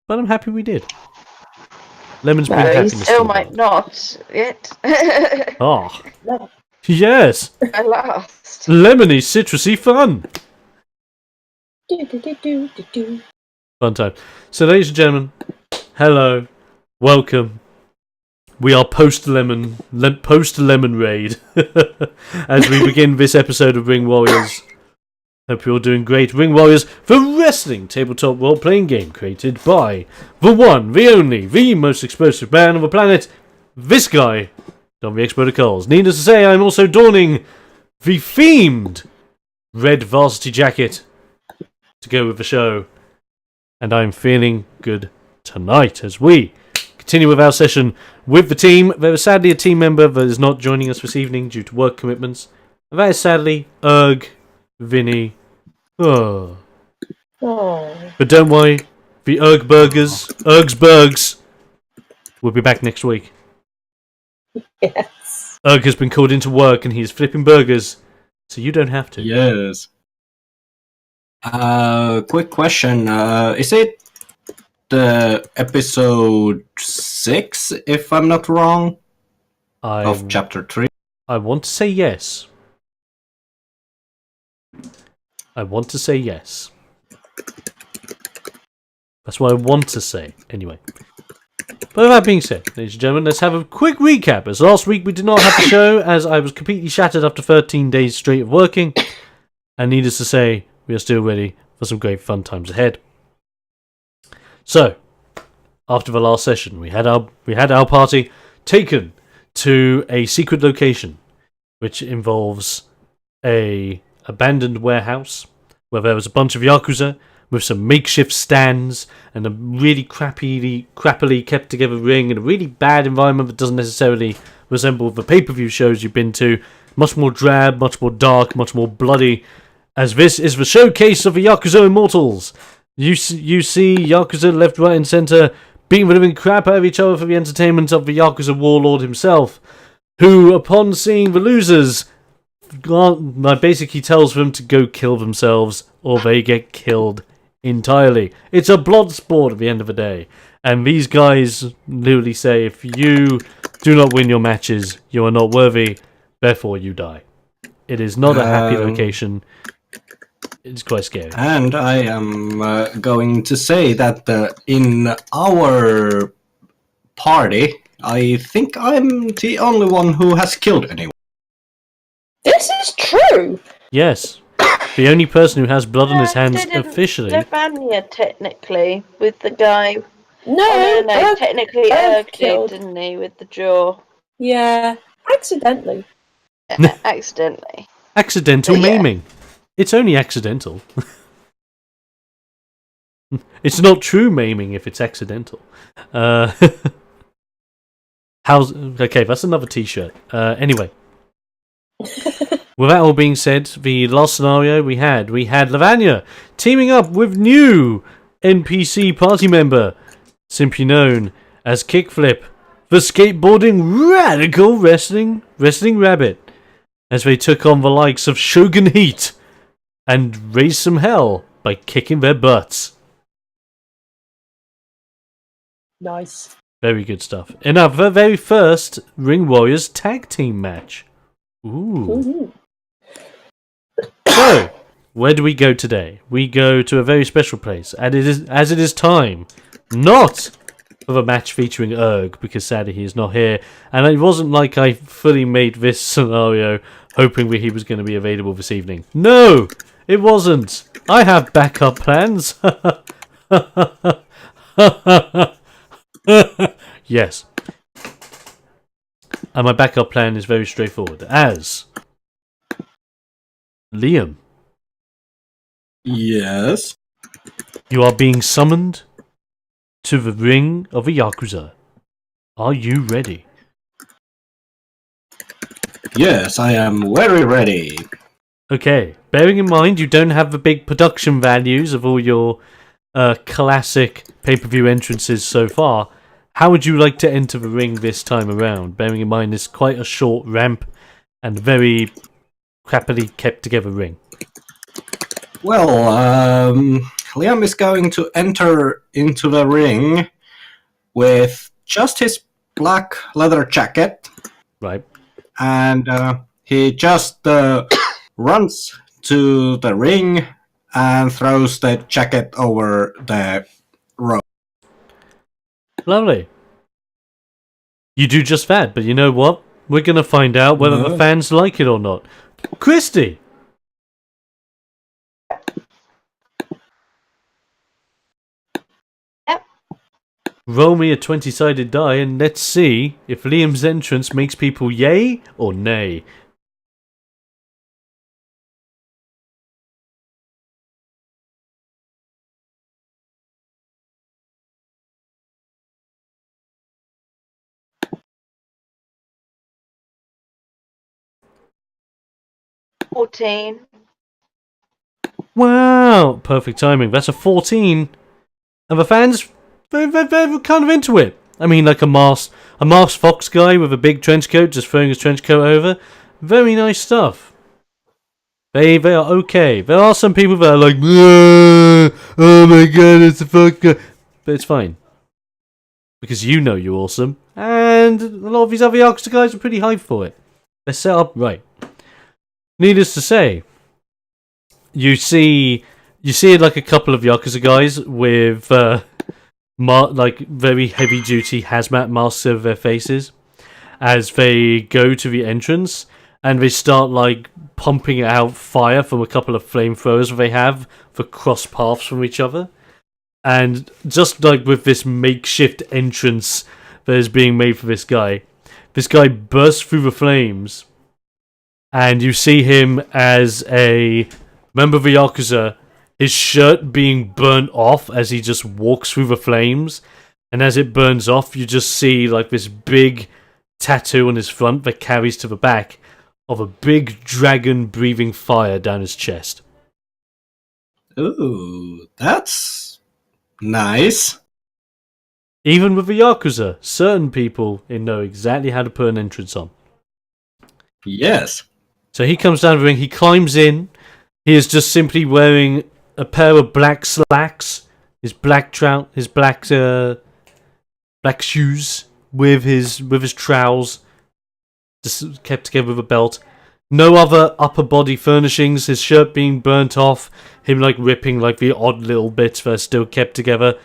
but I'm happy we did. Lemons No, bring you happiness still to the might world. not yet. Oh, No. yes! At last. Lemony, citrusy fun! Do. Fun time. So, ladies and gentlemen, hello, welcome. We are post-lemon raid as we begin this episode of Ring Warriors. Hope you're all doing great. Ring Warriors, the wrestling tabletop role-playing game created by the one, the only, the most explosive man on the planet, this guy, on TheXploder calls. Needless to say, I'm also donning the themed red varsity jacket to go with the show, and I'm feeling good tonight as we continue with our session with the team. There is sadly a team member that is not joining us this evening due to work commitments, and that is sadly Vinny. Oh. Oh. But don't worry, the Ergsbergs, will be back next week. Yes. Erg has been called into work and he's flipping burgers, so you don't have to. Yes. Quick question. Is it the episode 6, if I'm not wrong, of chapter 3? I want to say yes. That's what I want to say, anyway. But with that being said, ladies and gentlemen, let's have a quick recap. As last week we did not have the show, as I was completely shattered after 13 days straight of working. And needless to say, we are still ready for some great fun times ahead. So, after the last session, we had our party taken to a secret location, which involves a abandoned warehouse where there was a bunch of Yakuza with some makeshift stands and a really crappily kept together ring and a really bad environment that doesn't necessarily resemble the pay-per-view shows you've been to. Much more drab, much more dark, much more bloody, as this is the showcase of the Yakuza Immortals. You see Yakuza left, right and centre beating the living crap out of each other for the entertainment of the Yakuza warlord himself, who, upon seeing the losers, basically tells them to go kill themselves or they get killed entirely. It's a blood sport at the end of the day. And these guys literally say, if you do not win your matches, you are not worthy, therefore you die. It is not a happy location. It's quite scary. And I am going to say that in our party, I think I'm the only one who has killed anyone. This is true. Yes. The only person who has blood on his hands officially. Stefania, technically, with the guy. No, technically Erg Erg killed. did, didn't he, with the jaw? Yeah, accidentally. Accidentally. Accidental Yeah. maiming. It's only accidental. It's not true maiming if it's accidental. Okay, that's another t-shirt. Anyway. With that all being said, the last scenario we had Lavanya teaming up with new NPC party member, simply known as Kickflip, the skateboarding radical wrestling rabbit, as they took on the likes of Shogun Heat and raised some hell by kicking their butts. Nice. Very good stuff. In our very first Ring Warriors tag team match. Ooh. So, where do we go today? We go to a very special place, and it is time, not for the match featuring Erg, because sadly he is not here, and it wasn't like I fully made this scenario hoping that he was going to be available this evening. No, it wasn't. I have backup plans. Yes. And my backup plan is very straightforward, as Liam, Yes. you are being summoned to the ring of a Yakuza. Are you ready? Yes, I am very ready. Okay, bearing in mind you don't have the big production values of all your classic pay-per-view entrances so far, how would you like to enter the ring this time around? Bearing in mind it's quite a short ramp and very crappily kept together ring. Well, Liam is going to enter into the ring with just his black leather jacket, Right. and he just runs to the ring and throws the jacket over the rope. Lovely. You do just that, but you know what? We're going to find out whether the fans like it or not. Christy! Yep. Roll me a 20-sided die and let's see if Liam's entrance makes people yay or nay. $14. Wow! Perfect timing. That's a 14. And the fans, they're kind of into it. I mean, like a masked fox guy with a big trench coat just throwing his trench coat over. Very nice stuff. They are okay. There are some people that are like, oh my god, it's a fox guy. But it's fine. Because you know you're awesome. And a lot of these other Yakuza guys are pretty hyped for it. They're set up right. Needless to say, you see like a couple of Yakuza guys with like very heavy duty hazmat masks over their faces as they go to the entrance, and they start like pumping out fire from a couple of flamethrowers they have for cross paths from each other. And just like with this makeshift entrance that is being made for this guy bursts through the flames, and you see him as a member of the Yakuza, his shirt being burnt off as he just walks through the flames. And as it burns off, you just see like this big tattoo on his front that carries to the back of a big dragon breathing fire down his chest. Ooh, that's nice. Even with the Yakuza, certain people know exactly how to put an entrance on. Yes. So he comes down the ring, he climbs in. He is just simply wearing a pair of black slacks, his black black shoes with his trowels, just kept together with a belt. No other upper body furnishings. His shirt being burnt off, him like ripping like the odd little bits that are still kept together.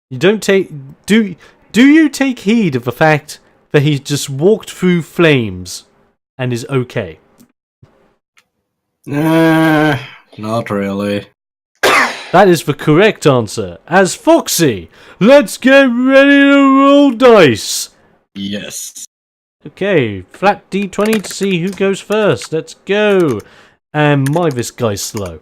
You don't take do you take heed of the fact that he just walked through flames and is okay? Not really. That is the correct answer. As Foxy, let's get ready to roll dice. Yes. Okay, flat D20 to see who goes first. Let's go. And this guy's slow.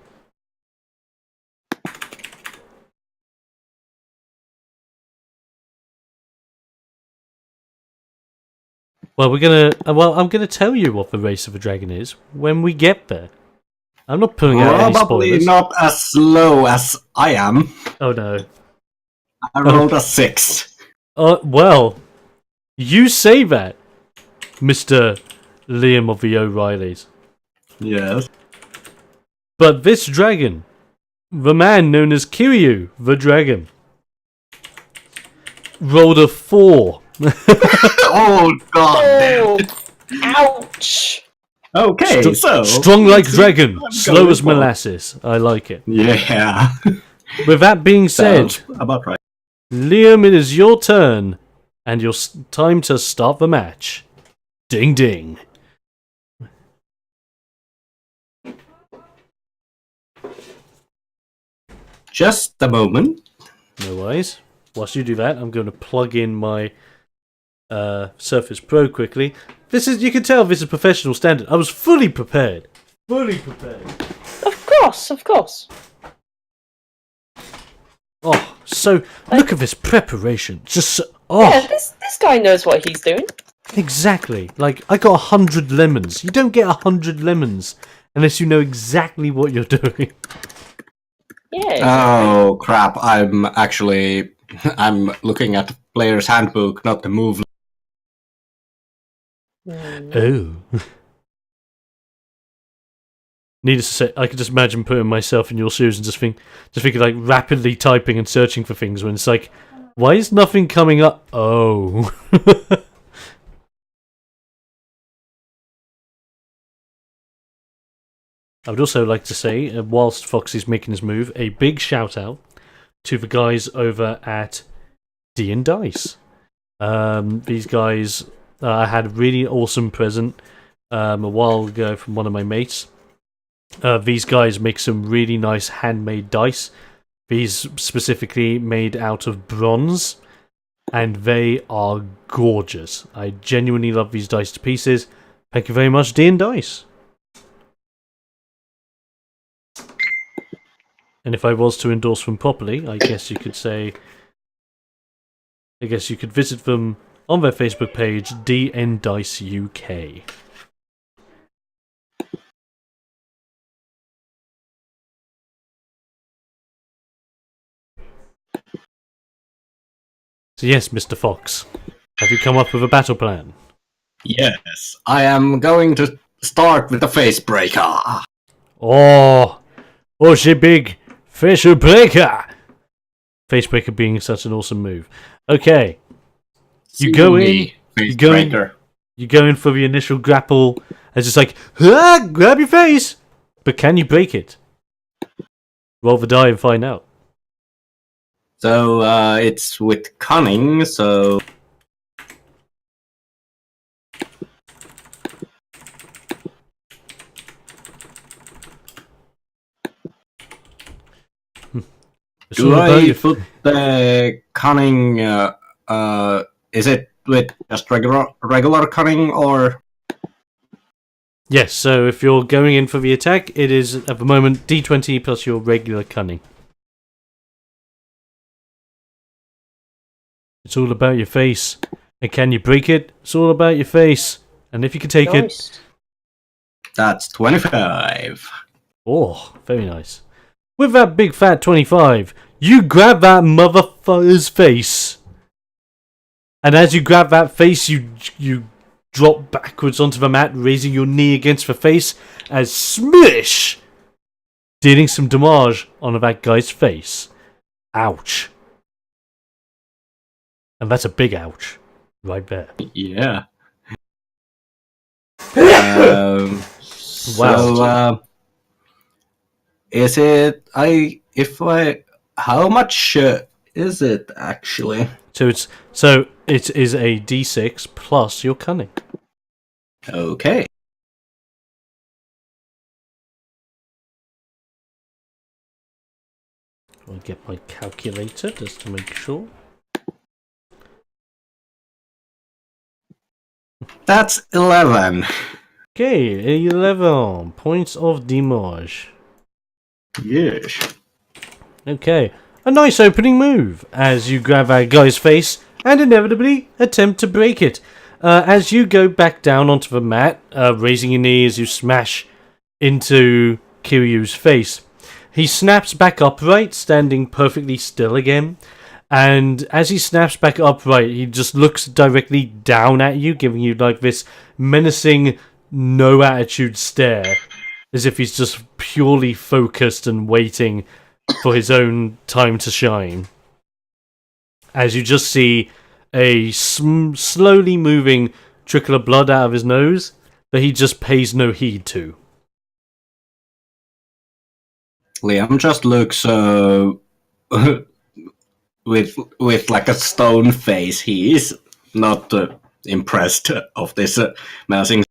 Well, I'm gonna tell you what the race of a dragon is when we get there. I'm not pulling out any Probably spoilers. not as slow as I am. Oh no. I rolled a 6. Well, you say that, Mr. Liam of the O'Reillys. Yes. But this dragon, the man known as Kiryu, the dragon, rolled a 4. Oh god. Oh, ouch. Okay, so Strong like dragon, I'm slow going as for- molasses. I like it. Yeah. With that being said, Sounds about right. Liam, it is your turn, and your time to start the match. Ding ding. Just a moment. No worries. Whilst you do that, I'm going to plug in my Surface Pro quickly. You can tell this is professional standard. I was fully prepared. Fully prepared. Of course. Oh, so look at this preparation. Just so, Yeah, this guy knows what he's doing. exactly. Like I got 100 lemons. You don't get 100 lemons unless you know exactly what you're doing. Yeah. Oh crap! I'm looking at the player's handbook, not the move. Hmm. Oh. Needless to say, I could just imagine putting myself in your shoes and just thinking like rapidly typing and searching for things when it's like, why is nothing coming up? Oh. I would also like to say, whilst Foxy's making his move, a big shout out to the guys over at D and Dice. These guys, I had a really awesome present a while ago from one of my mates. These guys make some really nice handmade dice. These specifically made out of bronze, and they are gorgeous. I genuinely love these dice to pieces. Thank you very much, D and Dice. And if I was to endorse them properly, I guess you could say, I guess you could visit them on their Facebook page, DN Dice UK. So yes, Mr. Fox, have you come up with a battle plan? Yes, I am going to start with the face breaker. Oh, she big facial breaker. Face breaker being such an awesome move. Okay, you go in. Face go in. breaker. You go in for the initial grapple. It's just like, ah, grab your face. But can you break it? Roll the die and find out. So it's with cunning. So It's do all about I your- put the cunning? Is it with just regular cunning or? Yes, so if you're going in for the attack, it is at the moment D20 plus your regular cunning. It's all about your face. And can you break it? It's all about your face. And if you can take it. Nice. That's 25. Oh, very nice. With that big fat 25, you grab that motherfucker's face. And as you grab that face, you drop backwards onto the mat, raising your knee against the face as smish! Dealing some damage on that guy's face. Ouch. And that's a big ouch. Right there. Yeah. Wow. So, is it? How much is it actually? So it is a D6 plus your cunning. Okay. I'll get my calculator just to make sure. That's 11. Okay, 11 points of damage. Yes. Okay, a nice opening move as you grab that guy's face and inevitably attempt to break it. As you go back down onto the mat, raising your knee as you smash into Kiryu's face. He snaps back upright, standing perfectly still again. And as he snaps back upright, he just looks directly down at you, giving you like this menacing, no-attitude stare. As if he's just purely focused and waiting for his own time to shine. As you just see a slowly moving trickle of blood out of his nose that he just pays no heed to. Liam just looks with like a stone face. He is not impressed of this menacing.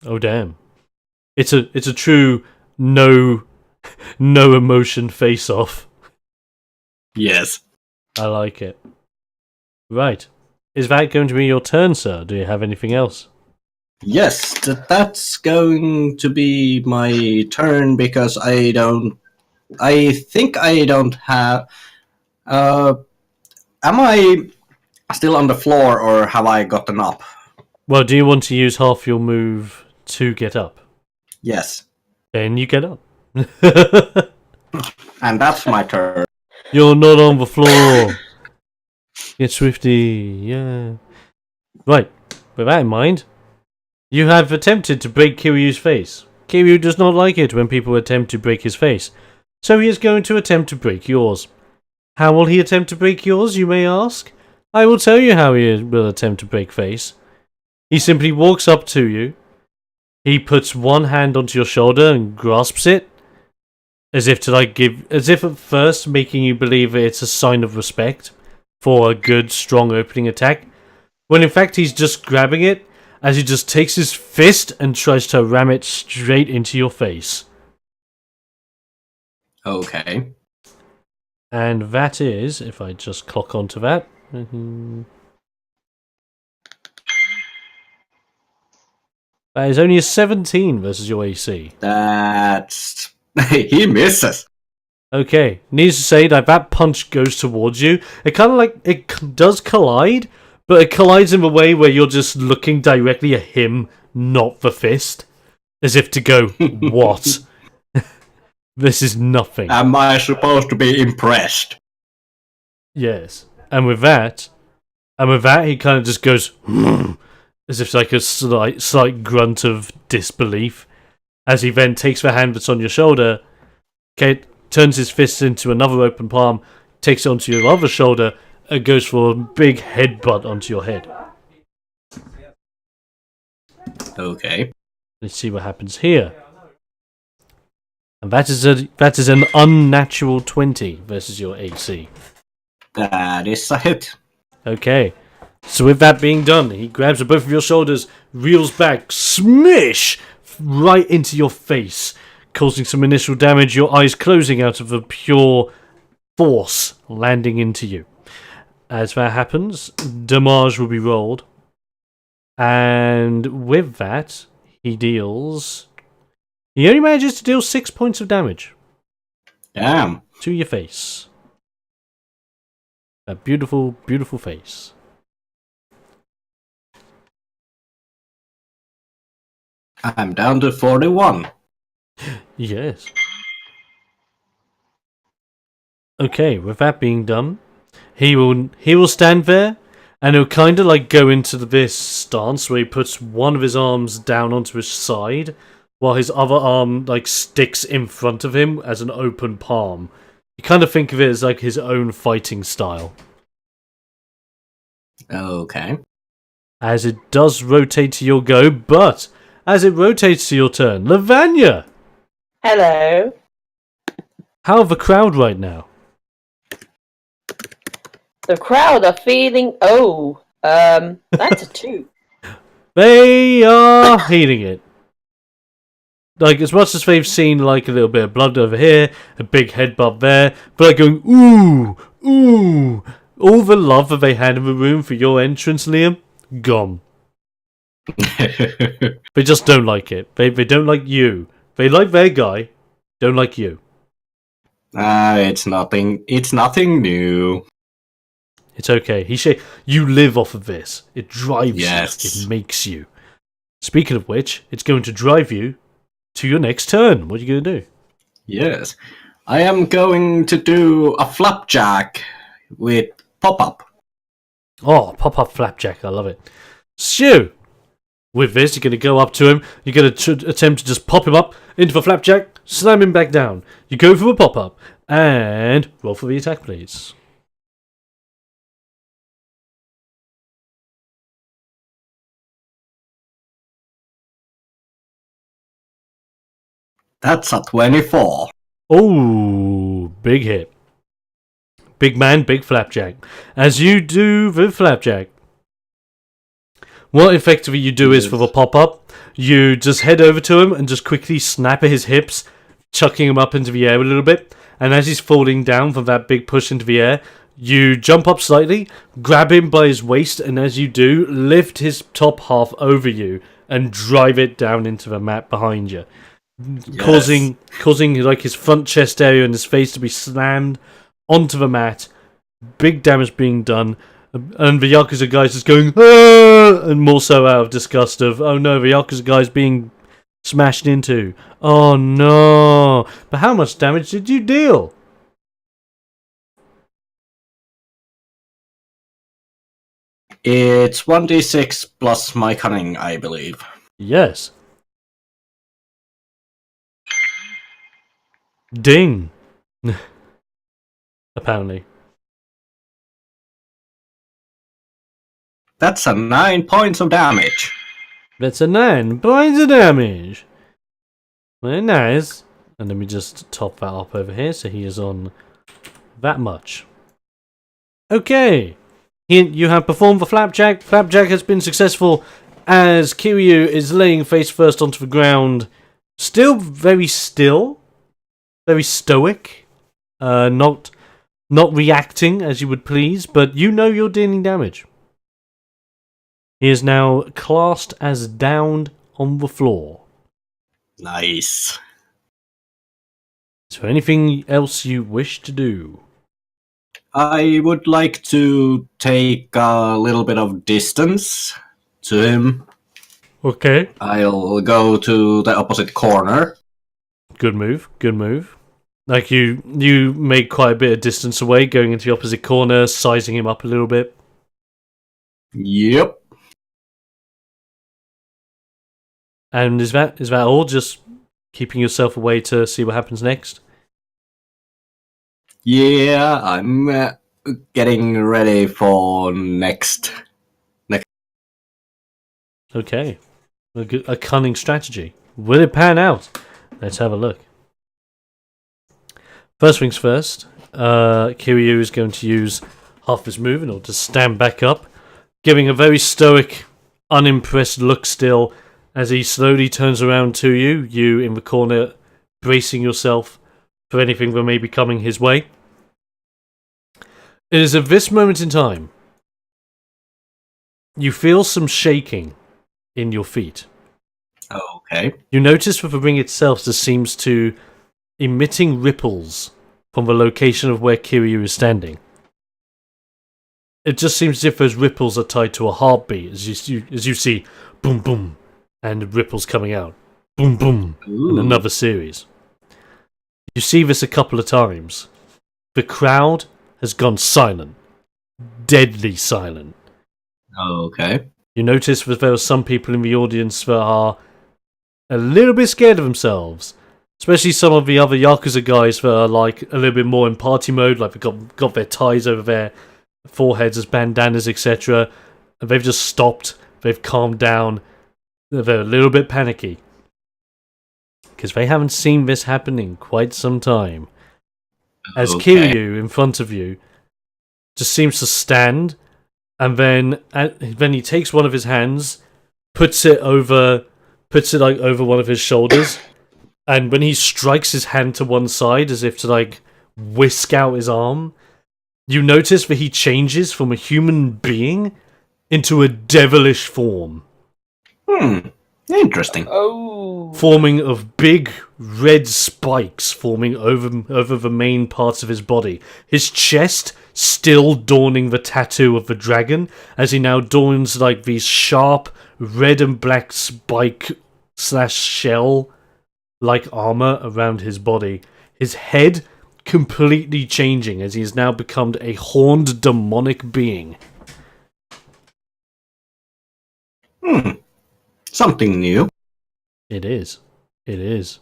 Oh damn! It's a true no emotion face off. Yes. I like it. Right, is that going to be your turn, sir? Do you have anything else? Yes, that's going to be my turn because I think I don't have. Am I still on the floor or have I gotten up? Well, do you want to use half your move to get up? Yes. Then you get up. And that's my turn. You're not on the floor. Get swifty, yeah. Right, with that in mind, You have attempted to break Kiryu's face. Kiryu does not like it when people attempt to break his face, so he is going to attempt to break yours. How will he attempt to break yours, you may ask? I will tell you how he will attempt to break face. He simply walks up to you. He puts one hand onto your shoulder and grasps it, as if at first making you believe it's a sign of respect for a good, strong opening attack, when in fact he's just grabbing it as he just takes his fist and tries to ram it straight into your face. Okay. And that is, if I just clock onto that. That is only a 17 versus your AC. That's... he misses. Okay, needless to say that punch goes towards you. It kind of does collide, but it collides in a way where you're just looking directly at him, not the fist. As if to go, what? This is nothing. Am I supposed to be impressed? Yes. And with that, he kind of just goes, as if like a slight grunt of disbelief, as he then takes the hand that's on your shoulder, okay, turns his fist into another open palm, takes it onto your other shoulder, and goes for a big headbutt onto your head. Okay. Let's see what happens here. And that is an unnatural 20 versus your AC. That is a hit. Okay. So with that being done, he grabs both of your shoulders, reels back, smish! Right into your face, causing some initial damage, your eyes closing out of the pure force landing into you. As that happens, damage will be rolled. And with that, he only manages to deal 6 points of damage. Damn. To your face. That beautiful, beautiful face. I'm down to 41. Yes. Okay, with that being done, he will stand there, and he'll kind of like go into this stance where he puts one of his arms down onto his side, while his other arm like sticks in front of him as an open palm. You kind of think of it as like his own fighting style. Okay. As it does rotate to your go, but as it rotates to your turn, Lavanya! Hello. How are the crowd right now? The crowd are feeling. Oh, that's a 2. They are healing it. Like, as much as they've seen, like, a little bit of blood over here, a big headbutt there, but like going, ooh, ooh. All the love that they had in the room for your entrance, Liam, gone. They just don't like it. They don't like you. They like their guy, don't like you. It's nothing new. It's okay. You live off of this. It drives Yes. you. It makes you. Speaking of which, it's going to drive you to your next turn. What are you going to do? Yes. I am going to do a flapjack with pop-up. Oh, pop-up flapjack. I love it. So, with this, you're going to go up to him. You're going to attempt to just pop him up into the flapjack, slam him back down. You go for a pop-up, and roll for the attack, please. That's a 24. Oh, big hit. Big man, big flapjack. As you do the flapjack, what effectively you do is for the pop-up, you just head over to him and just quickly snap at his hips, chucking him up into the air a little bit, and as he's falling down from that big push into the air, you jump up slightly, grab him by his waist, and as you do, lift his top half over you and drive it down into the mat behind you. Yes. Causing like his front chest area and his face to be slammed onto the mat, big damage being done, and the Yakuza guy's just going, ah! And more so out of disgust of, oh no, the Yakuza guy's being smashed into. Oh no. But how much damage did you deal? It's 1d6 plus my cunning, I believe. Yes. Ding. Apparently. That's a 9 points of damage. That's a 9 points of damage. Very nice. And let me just top that up over here so he is on that much. Okay. You have performed the flapjack. Flapjack has been successful as Kiryu is laying face first onto the ground. Still very still. Very stoic. Not reacting as you would please, but you know you're dealing damage. He is now classed as downed on the floor. Nice. Is there anything else you wish to do? I would like to take a little bit of distance to him. Okay. I'll go to the opposite corner. Good move. Good move. Like you make quite a bit of distance away, going into the opposite corner, sizing him up a little bit. Yep. And is that all? Just keeping yourself away to see what happens next? Yeah, I'm getting ready for next. Okay. A cunning strategy. Will it pan out? Let's have a look. First things first, Kiryu is going to use half his move in order to stand back up, giving a very stoic, unimpressed look still as he slowly turns around to you, you in the corner, bracing yourself for anything that may be coming his way. It is at this moment in time you feel some shaking in your feet. Okay. You notice with the ring itself there seems to emitting ripples from the location of where Kiryu is standing. It just seems as if those ripples are tied to a heartbeat as you see boom boom and ripples coming out. Boom boom in another series. You see this a couple of times. The crowd has gone silent. Deadly silent. Okay. You notice that there are some people in the audience that are a little bit scared of themselves. Especially some of the other Yakuza guys that are like a little bit more in party mode, like they've got their ties over their foreheads as bandanas, etc. And they've just stopped, they've calmed down, they're a little bit panicky. Because they haven't seen this happen in quite some time. As Kiryu, in front of you, just seems to stand, and then he takes one of his hands, puts it like over one of his shoulders, and when he strikes his hand to one side as if to like whisk out his arm, you notice that he changes from a human being into a devilish form. Interesting. Oh. Forming of big red spikes forming over the main parts of his body. His chest still adorning the tattoo of the dragon, as he now adorns like these sharp red and black spike / shell like armor around his body. His head completely changing as he has now become a horned demonic being. Something new. It is. It is.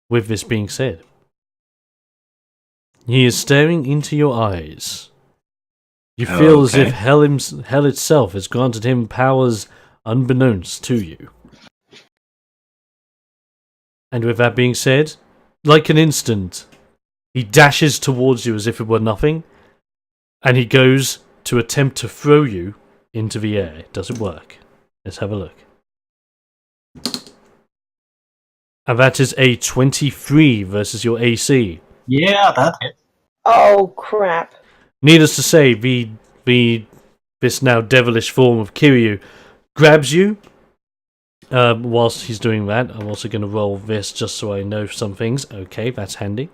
With this being said, he is staring into your eyes. You feel as if hell itself has granted him powers unbeknownst to you. And with that being said, like an instant, he dashes towards you as if it were nothing, and he goes to attempt to throw you into the air. Does it work? Let's have a look. And that is a 23 versus your AC. Yeah, that hit. Oh crap! Needless to say, this now devilish form of Kiryu grabs you. Whilst he's doing that, I'm also going to roll this just so I know some things. Okay, that's handy.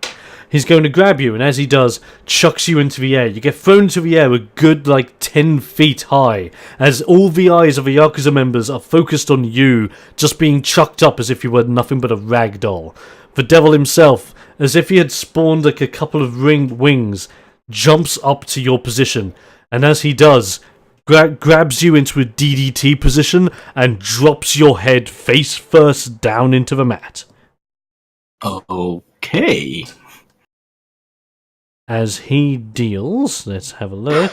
He's going to grab you, and as he does, chucks you into the air. You get thrown into the air a good, 10 feet high, as all the eyes of the Yakuza members are focused on you, just being chucked up as if you were nothing but a rag doll. The devil himself, as if he had spawned a couple of wings, jumps up to your position, and as he does, grabs you into a DDT position and drops your head face first down into the mat. Okay. As he deals, let's have a look.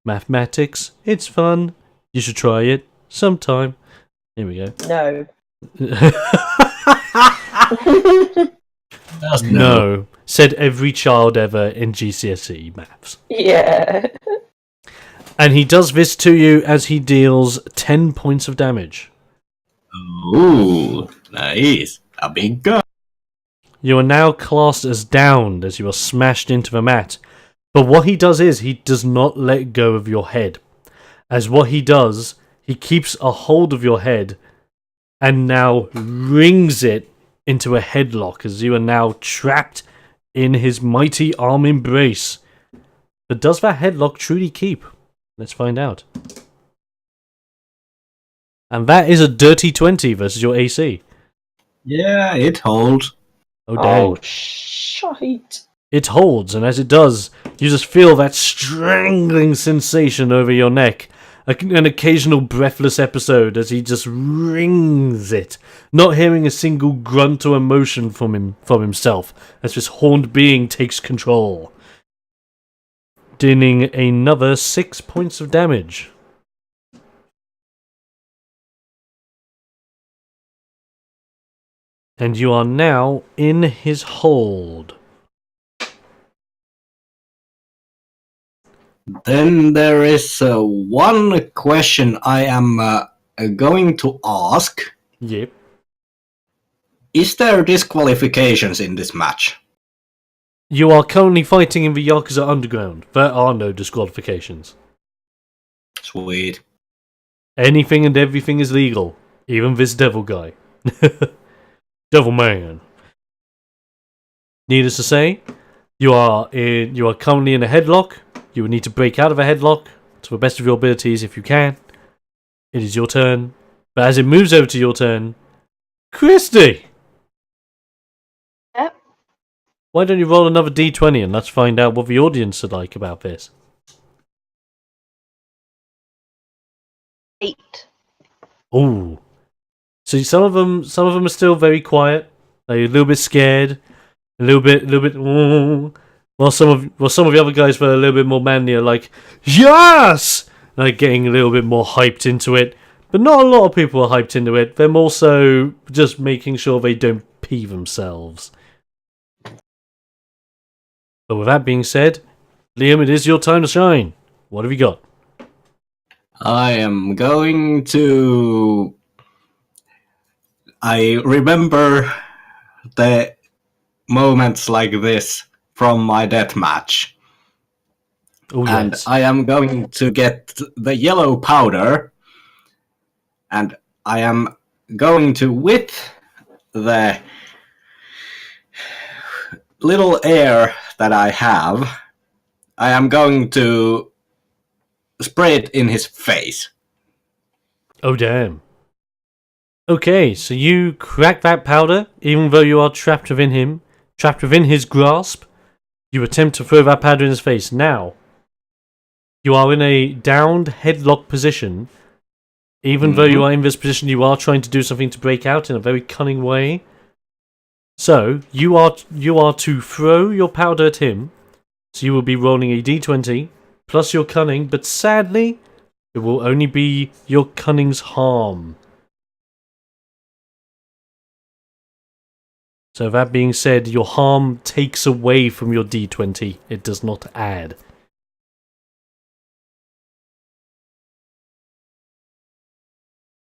Mathematics, it's fun. You should try it sometime. Here we go. No. No, said every child ever in GCSE maths. Yeah. And he does this to you as he deals 10 points of damage. Ooh, nice. A big gun. You are now classed as downed as you are smashed into the mat. But what he does is he does not let go of your head. As what he does, he keeps a hold of your head and now wrings it into a headlock as you are now trapped in his mighty arm embrace. But does that headlock truly keep? Let's find out. And that is a dirty 20 versus your AC. Yeah, it holds. Oh, dang. Oh, shite. It holds, and as it does, you just feel that strangling sensation over your neck. An occasional breathless episode as he just wrings it, not hearing a single grunt or emotion from himself, as this horned being takes control. Dealing another 6 points of damage. And you are now in his hold. Then there is one question I am going to ask. Yep. Is there disqualifications in this match? You are currently fighting in the Yakuza Underground. There are no disqualifications. Sweet. Anything and everything is legal. Even this devil guy. Devil man. Needless to say, you are currently in a headlock. You will need to break out of a headlock to the best of your abilities if you can. It is your turn. But as it moves over to your turn, Christy! Yep. Why don't you roll another d20 and let's find out what the audience are like about this. 8. Ooh. So some of them are still very quiet. They're a little bit scared. A little bit While some of the other guys were a little bit more manly are like, yes! Like getting a little bit more hyped into it. But not a lot of people are hyped into it. They're more so just making sure they don't pee themselves. But with that being said, Liam, it is your time to shine. What have you got? I am going to... I remember the moments like this from my deathmatch. Oh, And yes. I am going to get the yellow powder, and I am going to, with the little air that I have, I am going to spray it in his face. Oh, damn. Okay, so you crack that powder, even though you are trapped within him, trapped within his grasp. You attempt to throw that powder in his face. Now, you are in a downed headlock position. Even though you are in this position, you are trying to do something to break out in a very cunning way. So, you are to throw your powder at him. So you will be rolling a d20 plus your cunning, but sadly, it will only be your cunning's harm. So that being said, your harm takes away from your d20. It does not add.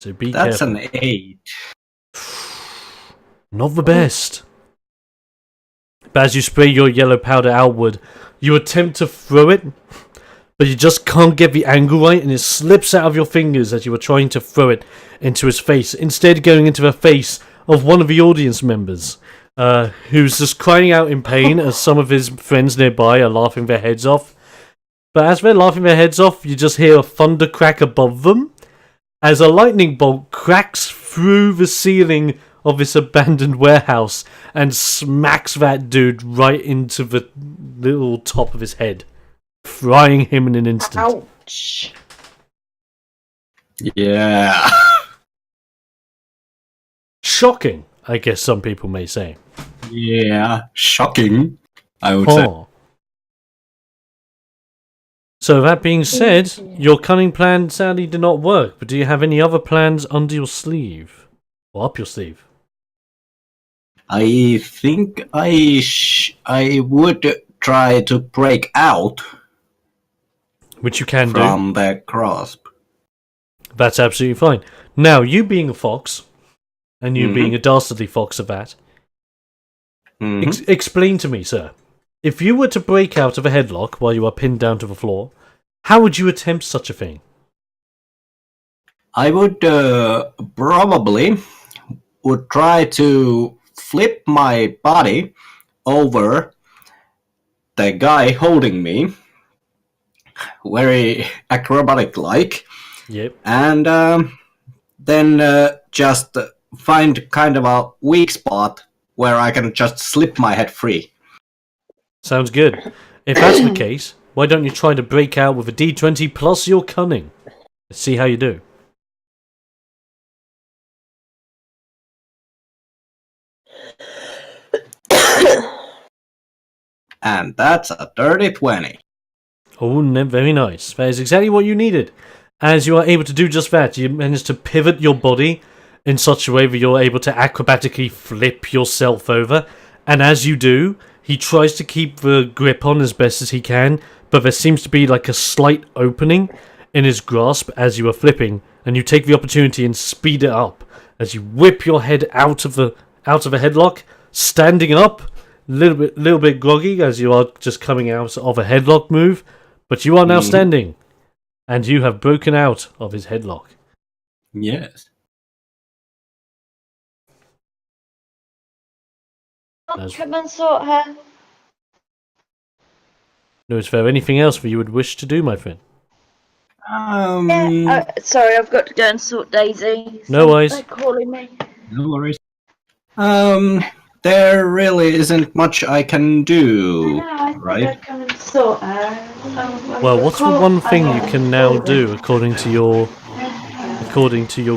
So be That's careful. an 8. Not the best. But as you spray your yellow powder outward, you attempt to throw it, but you just can't get the angle right, and it slips out of your fingers as you are trying to throw it into his face, instead going into the face of one of the audience members, who's just crying out in pain as some of his friends nearby are laughing their heads off. But as they're laughing their heads off, you just hear a thunder crack above them, as a lightning bolt cracks through the ceiling of this abandoned warehouse and smacks that dude right into the little top of his head. frying him in an instant. Ouch. Yeah. Shocking, I guess some people may say. Yeah. Shocking, I would say. Oh. So that being said, your cunning plan sadly did not work, but do you have any other plans under your sleeve? Or up your sleeve? I think I would try to break out Which you can do. from the grasp. That's absolutely fine. Now, you being a fox, and you Mhm. being a dastardly fox of that, Mhm. explain to me, sir. If you were to break out of a headlock while you are pinned down to the floor, how would you attempt such a thing? I would probably would try to flip my body over the guy holding me, very acrobatic like, Yep. and then just find kind of a weak spot where I can just slip my head free. Sounds good. If that's the case, why don't you try to break out with a D20 plus your cunning? Let's see how you do. And that's a dirty 20. Oh, very nice. That is exactly what you needed. As you are able to do just that, you manage to pivot your body in such a way that you're able to acrobatically flip yourself over. And as you do, he tries to keep the grip on as best as he can, but there seems to be like a slight opening in his grasp as you are flipping, and you take the opportunity and speed it up as you whip your head out of a headlock, standing up, little bit groggy as you are just coming out of a headlock move, but you are now standing, and you have broken out of his headlock. Yes. Come and sort her. Now, is there anything else that you would wish to do, my friend? Sorry, I've got to go and sort Daisy. No worries. They're calling me. No worries. There really isn't much I can do, I think right? I'd come and sort her. Well, what's the one thing you can now do according to your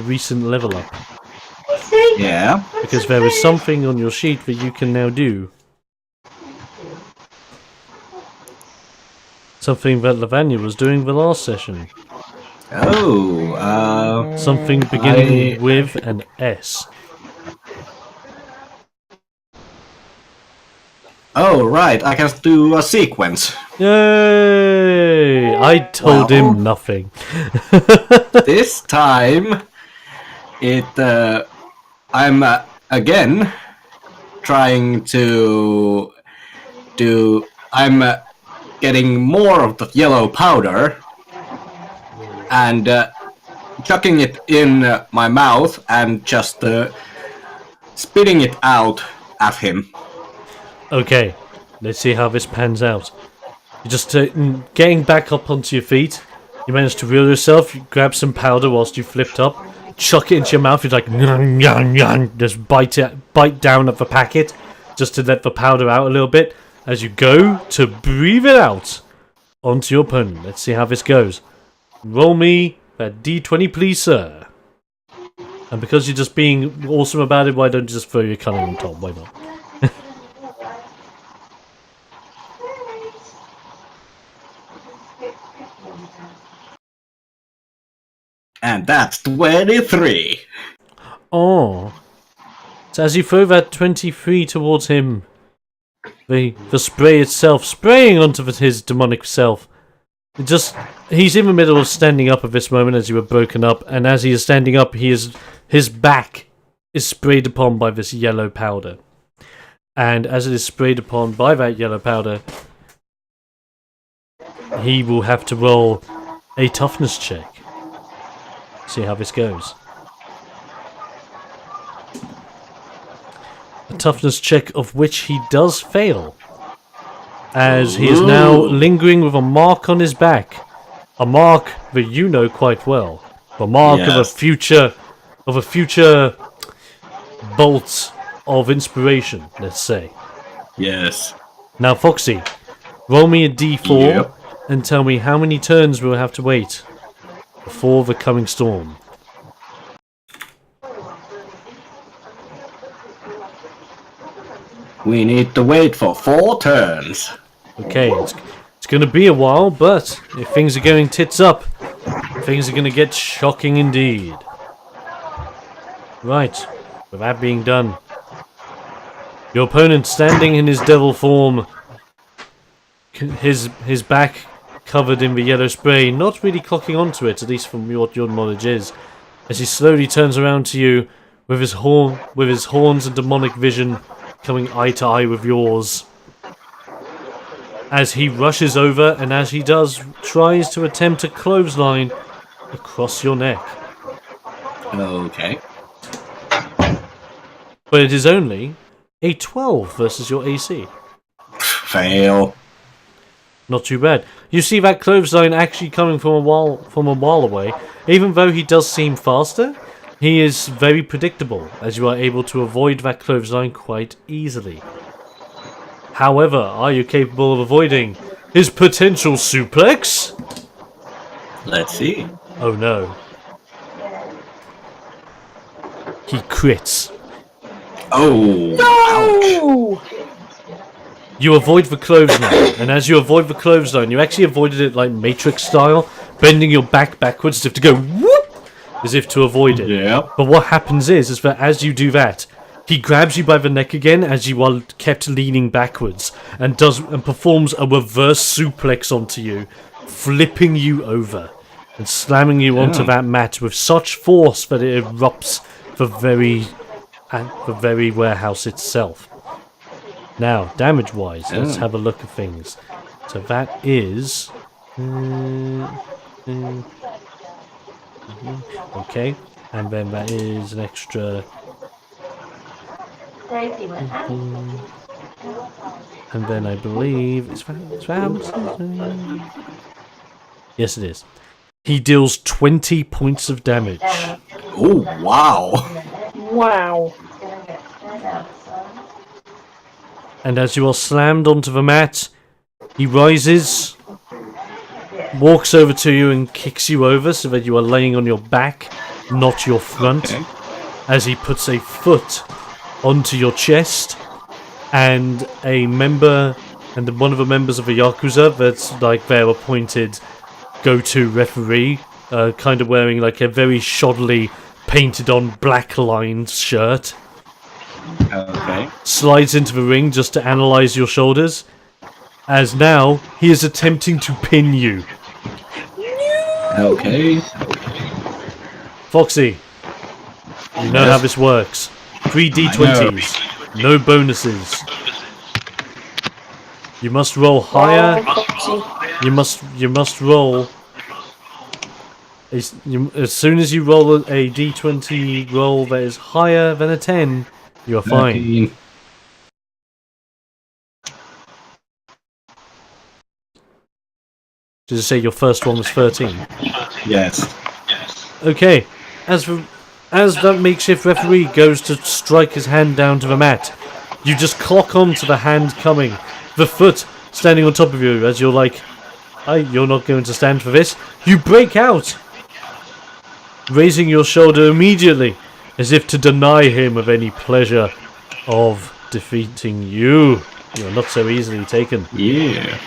recent level up? See? Yeah. Because there is something on your sheet that you can now do. Something that Lavanya was doing the last session. Oh, Something beginning with an S. oh, right, I can do a sequence. Yay! I told Well. him nothing. This time, I'm again trying to do. I'm getting more of the yellow powder and chucking it in my mouth and just spitting it out at him. Okay, let's see how this pans out. You're just getting back up onto your feet. You manage to reel yourself. You grab some powder whilst you flipped up. Chuck it into your mouth. You're like, "Nyang, nyang, nyang." Just bite down at the packet, just to let the powder out a little bit. As you go to breathe it out onto your opponent. Let's see how this goes. Roll me that D20, please, sir. And because you're just being awesome about it, why don't you just throw your cunning on top? Why not? And that's 23. Oh. So as you throw that 23 towards him, the spray itself spraying onto his demonic self, he's in the middle of standing up at this moment as you were broken up, and as he is standing up, his back is sprayed upon by this yellow powder. And as it is sprayed upon by that yellow powder, he will have to roll a toughness check. See how this goes. A toughness check of which he does fail, as he is now lingering with a mark on his back, a mark that you know quite well, the mark of a future bolt of inspiration, let's say. Yes. Now, Foxy, roll me a d4, Yep. and tell me how many turns we'll have to wait before the coming storm. We need to wait for 4 turns. Okay, it's going to be a while, but if things are going tits up, things are going to get shocking indeed. Right, with that being done, your opponent standing in his devil form, his back covered in the yellow spray, not really clocking onto it, at least from what your knowledge is, as he slowly turns around to you with his horns and demonic vision coming eye to eye with yours. As he rushes over, and as he does, tries to attempt a clothesline across your neck. Okay. But it is only a 12 versus your AC. Fail. Not too bad. You see that clothesline actually coming from a while away. Even though he does seem faster, he is very predictable, as you are able to avoid that clothesline quite easily. However, are you capable of avoiding his potential suplex? Let's see. Oh no. He crits. Oh. No! You avoid the clothesline, and as you avoid the clothesline, you actually avoided it like Matrix style, bending your back backwards as if to go whoop, as if to avoid it. Yeah. But what happens is that as you do that, he grabs you by the neck again as you are kept leaning backwards, and performs a reverse suplex onto you, flipping you over and slamming you onto that mat with such force that it erupts the very warehouse itself. Now, damage-wise, let's have a look at things. So that is... okay, and then that is an extra... and then I believe... is that how much is it? Yes, it is. He deals 20 points of damage. Oh, wow. Wow. And as you are slammed onto the mat, he rises, walks over to you and kicks you over so that you are laying on your back, not your front, as he puts a foot onto your chest, and one of the members of the Yakuza that's like their appointed go-to referee, kind of wearing like a very shoddily painted on black lined shirt, Okay. slides into the ring just to analyze your shoulders, as now he is attempting to pin you. Okay. Foxy, you know how this works. 3 D20s, no bonuses. You must roll higher. You must roll. As soon as you roll a D20 roll that is higher than a 10, you are fine. 13. Did you say your first one was 13? Yes. Okay, as that makeshift referee goes to strike his hand down to the mat, you just clock on to the hand coming, the foot standing on top of you as you're like, you're not going to stand for this. You break out, raising your shoulder immediately, as if to deny him of any pleasure of defeating you. You are not so easily taken. Yeah.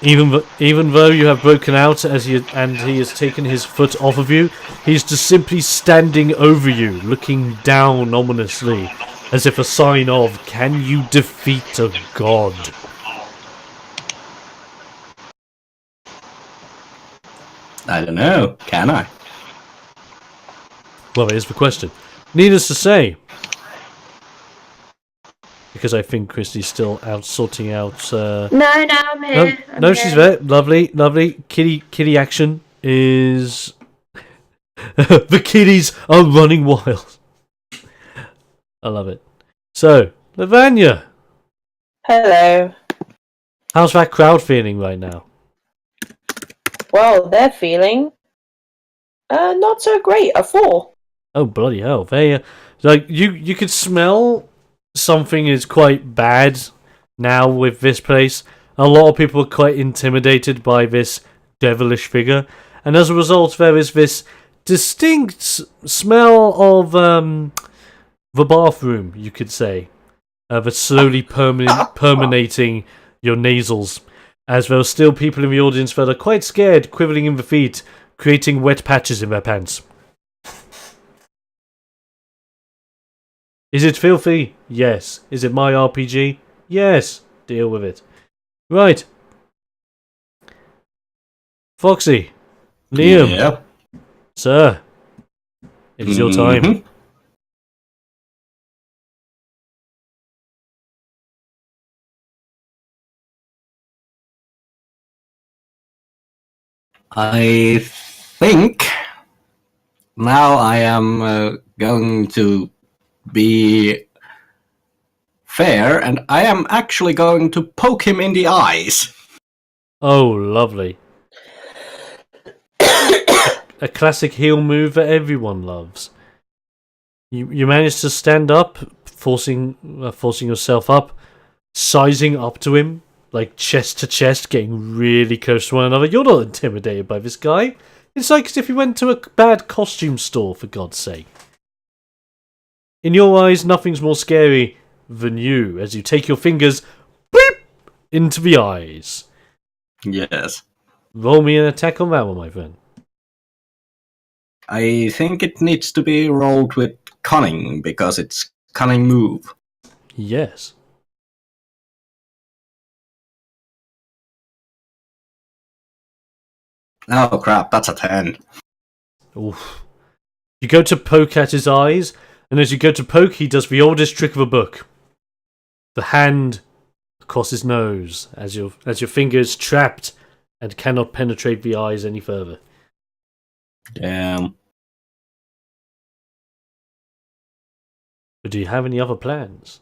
Even though you have broken out and he has taken his foot off of you, he's just simply standing over you, looking down ominously, as if a sign of, can you defeat a god? I don't know. Can I? Well, here's the question. Needless to say, because I think Christy's still out sorting out... No, I'm here. No, she's there. Lovely, lovely. Kitty action is... the kitties are running wild. I love it. So, Lavanya, Hello. how's that crowd feeling right now? Well, they're feeling not so great. A 4. Oh, bloody hell. They, like, you could smell something is quite bad now with this place. A lot of people are quite intimidated by this devilish figure, and as a result, there is this distinct smell of the bathroom, you could say, that's slowly permeating your nasals, as there are still people in the audience that are quite scared, quivering in the feet, creating wet patches in their pants. Is it filthy? Yes. Is it my RPG? Yes. Deal with it. Right. Foxy. Liam. Yeah. Sir. It is your time. I think now I am going to be fair, and I am actually going to poke him in the eyes. Oh, lovely. A classic heel move that everyone loves. You managed to stand up, forcing yourself up, sizing up to him, like chest to chest, getting really close to one another. You're not intimidated by this guy. It's like as if you went to a bad costume store, for God's sake. In your eyes, nothing's more scary than you as you take your fingers beep, into the eyes. Yes. Roll me an attack on that one, my friend. I think it needs to be rolled with cunning, because it's cunning move. Yes. Oh crap, that's a 10. Oof. You go to poke at his eyes, and as you go to poke, he does the oldest trick of a book. The hand across his nose, as your finger is trapped and cannot penetrate the eyes any further. Damn. But do you have any other plans?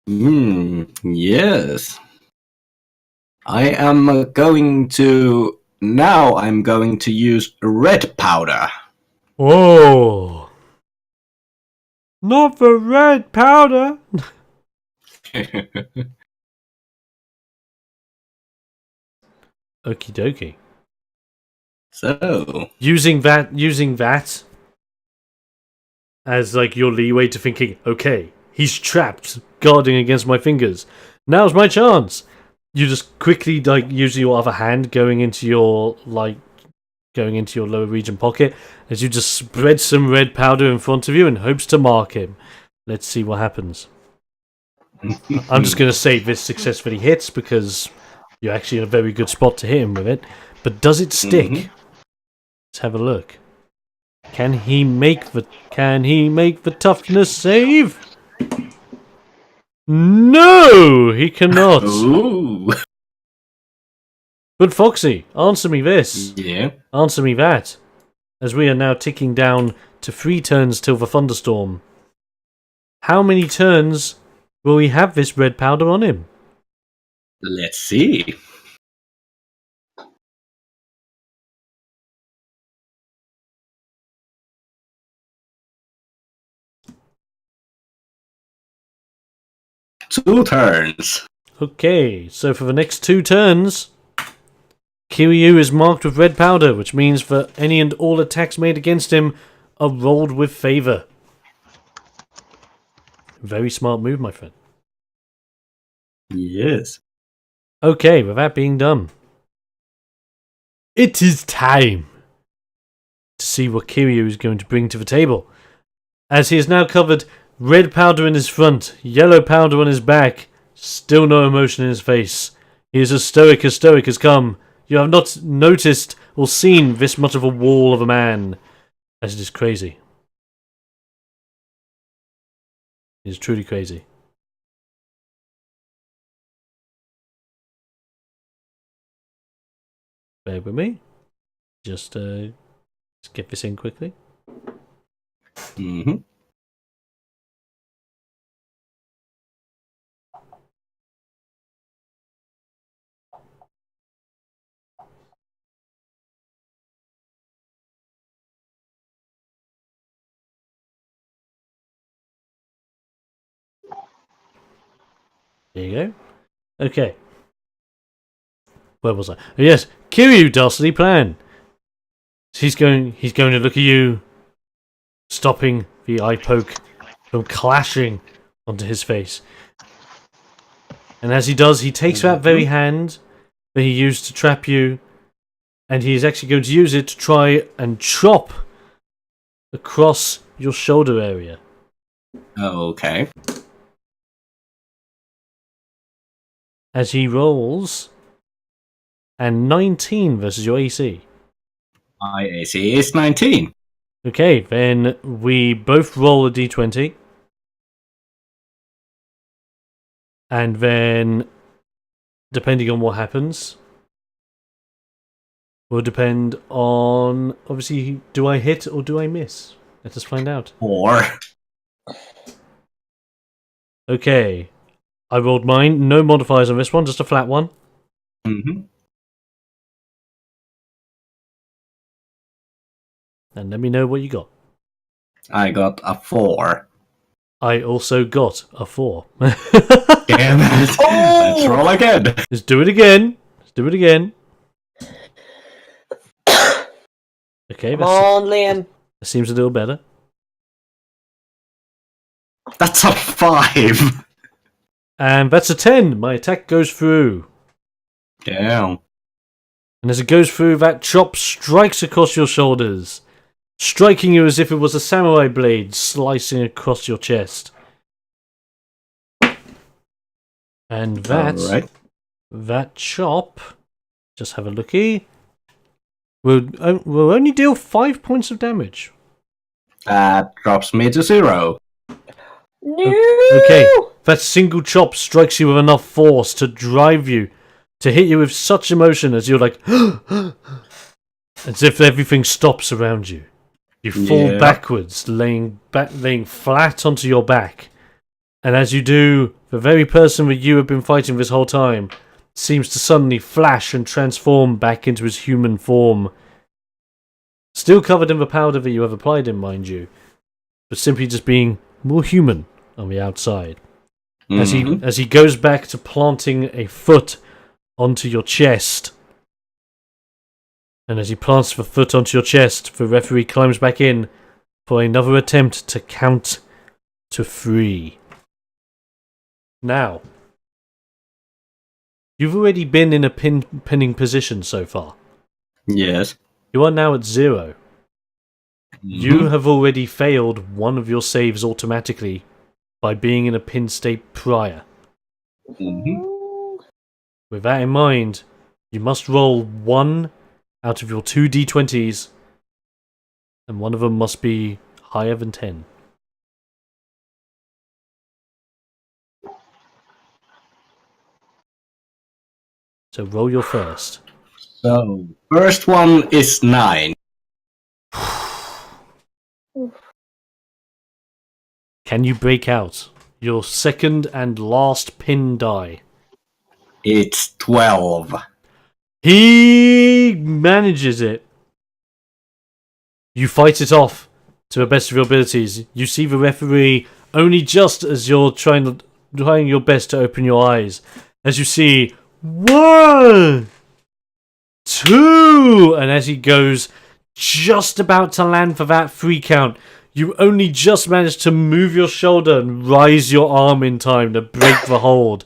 Yes. I am going to... Now I'm going to use red powder. Oh! Not the red powder! Okie dokie. So... Using that as like your leeway to thinking, okay, he's trapped, guarding against my fingers. Now's my chance. You just quickly like use your other hand going into your lower region pocket as you just spread some red powder in front of you in hopes to mark him. Let's see what happens. I'm just going to say this successfully hits because you're actually in a very good spot to hit him with it. But does it stick? Let's have a look. Can he make the toughness save? No, he cannot. Ooh. But Foxy, answer me this. Yeah. Answer me that. As we are now ticking down to 3 turns till the thunderstorm. How many turns will we have this red powder on him? Let's see. Two turns. Okay, so for the next 2 turns, Kiryu is marked with red powder, which means that any and all attacks made against him are rolled with favour. Very smart move, my friend. Yes. Okay, with that being done, it is time to see what Kiryu is going to bring to the table. As he is now covered red powder in his front, yellow powder on his back, still no emotion in his face. He is as stoic as come. You have not noticed or seen this much of a wall of a man, as it is crazy. It is truly crazy. Bear with me. Just get this in quickly. Mm-hmm. There you go. Okay. Where was I? Oh, yes, Kiryu, dastardly plan. He's going to look at you, stopping the eye poke from clashing onto his face. And as he does, he takes that very hand that he used to trap you, and he is actually going to use it to try and chop across your shoulder area. Okay. As he rolls, and 19 versus your AC. My AC is 19. Okay, then we both roll a d20. And then, depending on what happens, will depend on, obviously, do I hit or do I miss? Let us find out. 4. Okay, I rolled mine. No modifiers on this one, just a flat one. Mm-hmm. And let me know what you got. I got a 4. I also got a 4. Damn it. Let's roll again. Let's do it again. Let's do it again. Okay, Come on, Liam. that seems a little better. That's a 5. And that's a 10. My attack goes through. Damn. And as it goes through, that chop strikes across your shoulders, striking you as if it was a samurai blade slicing across your chest. And that chop, just have a looky, will only deal 5 points of damage. That drops me to 0. No. Okay, that single chop strikes you with enough force to drive you, to hit you with such emotion as you're like, as if everything stops around you. You fall backwards, laying flat onto your back. And as you do, the very person that you have been fighting this whole time seems to suddenly flash and transform back into his human form. Still covered in the powder that you have applied him, mind you, but simply just being more human on the outside. Mm-hmm. As he goes back to planting a foot onto your chest. And as he plants the foot onto your chest, the referee climbs back in for another attempt to count to 3. Now, you've already been in a pinning position so far. Yes. You are now at 0. Mm-hmm. You have already failed one of your saves automatically by being in a pin state prior. Mm-hmm. With that in mind, you must roll 1 out of your 2 d20s, and one of them must be higher than 10. So roll your first. So, first one is 9. Can you break out your second and last pin die? It's 12. He manages it. You fight it off to the best of your abilities. You see the referee only just as you're trying your best to open your eyes. As you see 1, 2, and as he goes just about to land for that 3 count, you only just manage to move your shoulder and rise your arm in time to break the hold.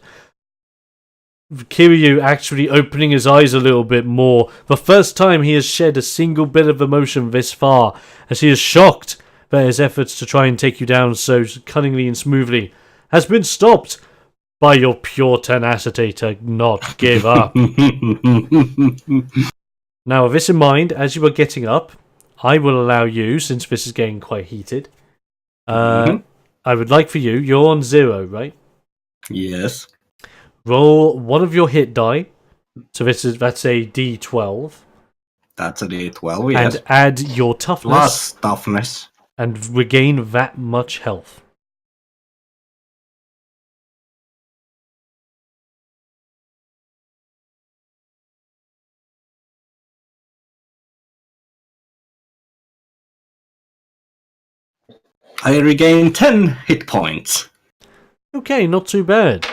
Kiryu actually opening his eyes a little bit more. The first time he has shed a single bit of emotion this far, as he is shocked that his efforts to try and take you down so cunningly and smoothly has been stopped by your pure tenacity to not give up. Now, with this in mind, as you are getting up, I will allow you, since this is getting quite heated, I would like for you, you're on 0, right? Yes. Roll one of your hit die. So that's a d12. That's a D12, yes. And add your toughness. Plus toughness. And regain that much health. I regain 10 hit points. Okay, not too bad.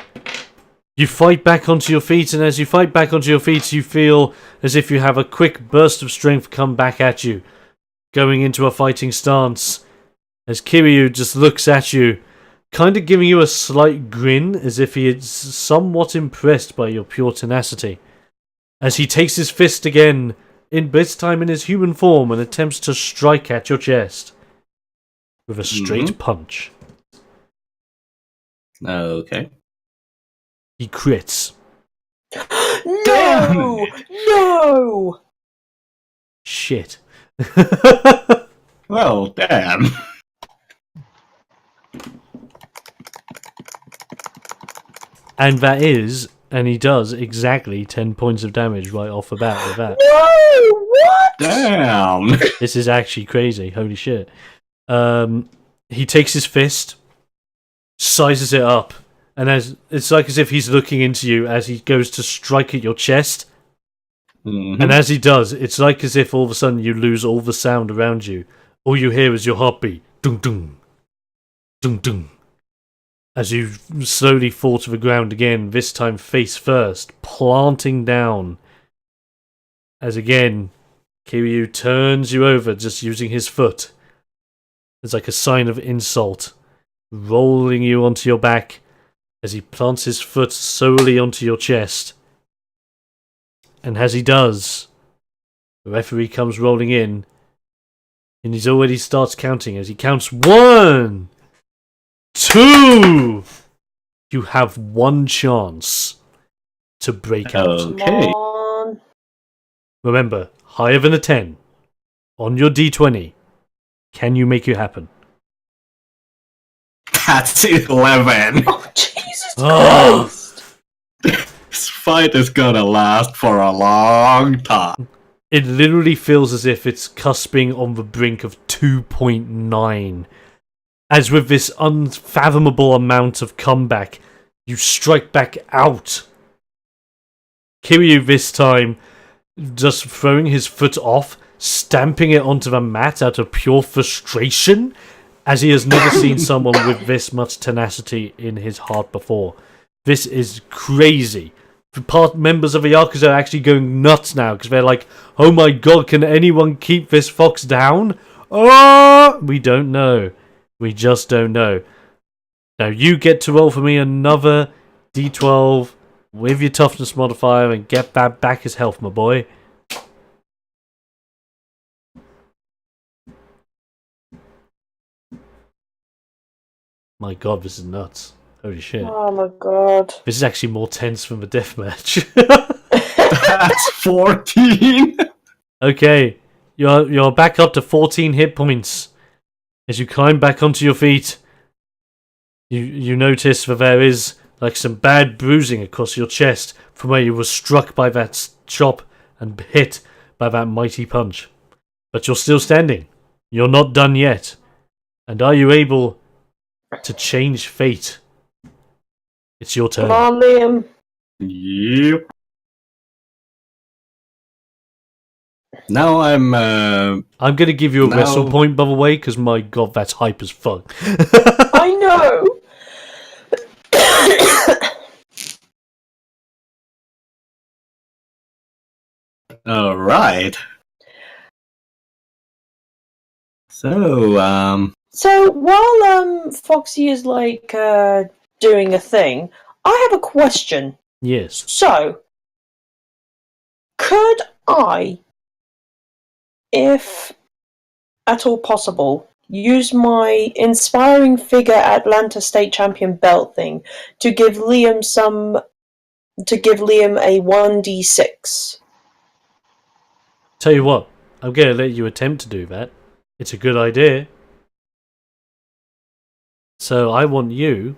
You fight back onto your feet, and as you fight back onto your feet, you feel as if you have a quick burst of strength come back at you, going into a fighting stance. As Kiryu just looks at you, kind of giving you a slight grin, as if he is somewhat impressed by your pure tenacity. As he takes his fist again, this time in his human form, and attempts to strike at your chest with a straight punch. Okay. He crits. No! No! Shit. Well, damn. And that is, and he does exactly 10 points of damage right off the bat with that. No! What? Damn. This is actually crazy. Holy shit. He takes his fist, sizes it up, and it's like as if he's looking into you as he goes to strike at your chest. Mhm. And as he does, it's like as if all of a sudden you lose all the sound around you. All you hear is your heartbeat. Dung dung. Dung dung. As you slowly fall to the ground again, this time face first, planting down. As again, Kiryu turns you over just using his foot. It's like a sign of insult, rolling you onto your back as he plants his foot solely onto your chest. And as he does, the referee comes rolling in, and he already starts counting as he counts 1, 2. You have one chance to break out. Okay. Come on. Remember, higher than a 10 on your d20. Can you make it happen? That's 11. Oh, Jesus Oh. Christ. This fight is gonna last for a long time. It literally feels as if it's cusping on the brink of 2.9. As with this unfathomable amount of comeback, you strike back out. Kiryu this time just throwing his foot off, stamping it onto the mat out of pure frustration, as he has never seen someone with this much tenacity in his heart before. This is crazy. Members of the Yakuza are actually going nuts now because they're like, oh my god, can anyone keep this fox down? Oh, we don't know. We just don't know. Now you get to roll for me another d12 with your toughness modifier and get that back as health, my boy. My god, this is nuts. Holy shit. Oh my god. This is actually more tense than the deathmatch. That's 14. Okay, you're back up to 14 hit points. As you climb back onto your feet, you notice that there is like some bad bruising across your chest from where you were struck by that chop and hit by that mighty punch. But you're still standing. You're not done yet. And are you able to change fate? It's your turn. Come on, Liam. Yep. Now I'm gonna give you a now- wrestle point, by the way, because my god, that's hype as fuck. I know. alright. So, So while Foxy is like doing a thing, I have a question. Yes. So, could I, if at all possible, use my inspiring figure Atlanta State Champion belt thing to give Liam a 1d6? Tell you what, I'm gonna let you attempt to do that. It's a good idea. So I want you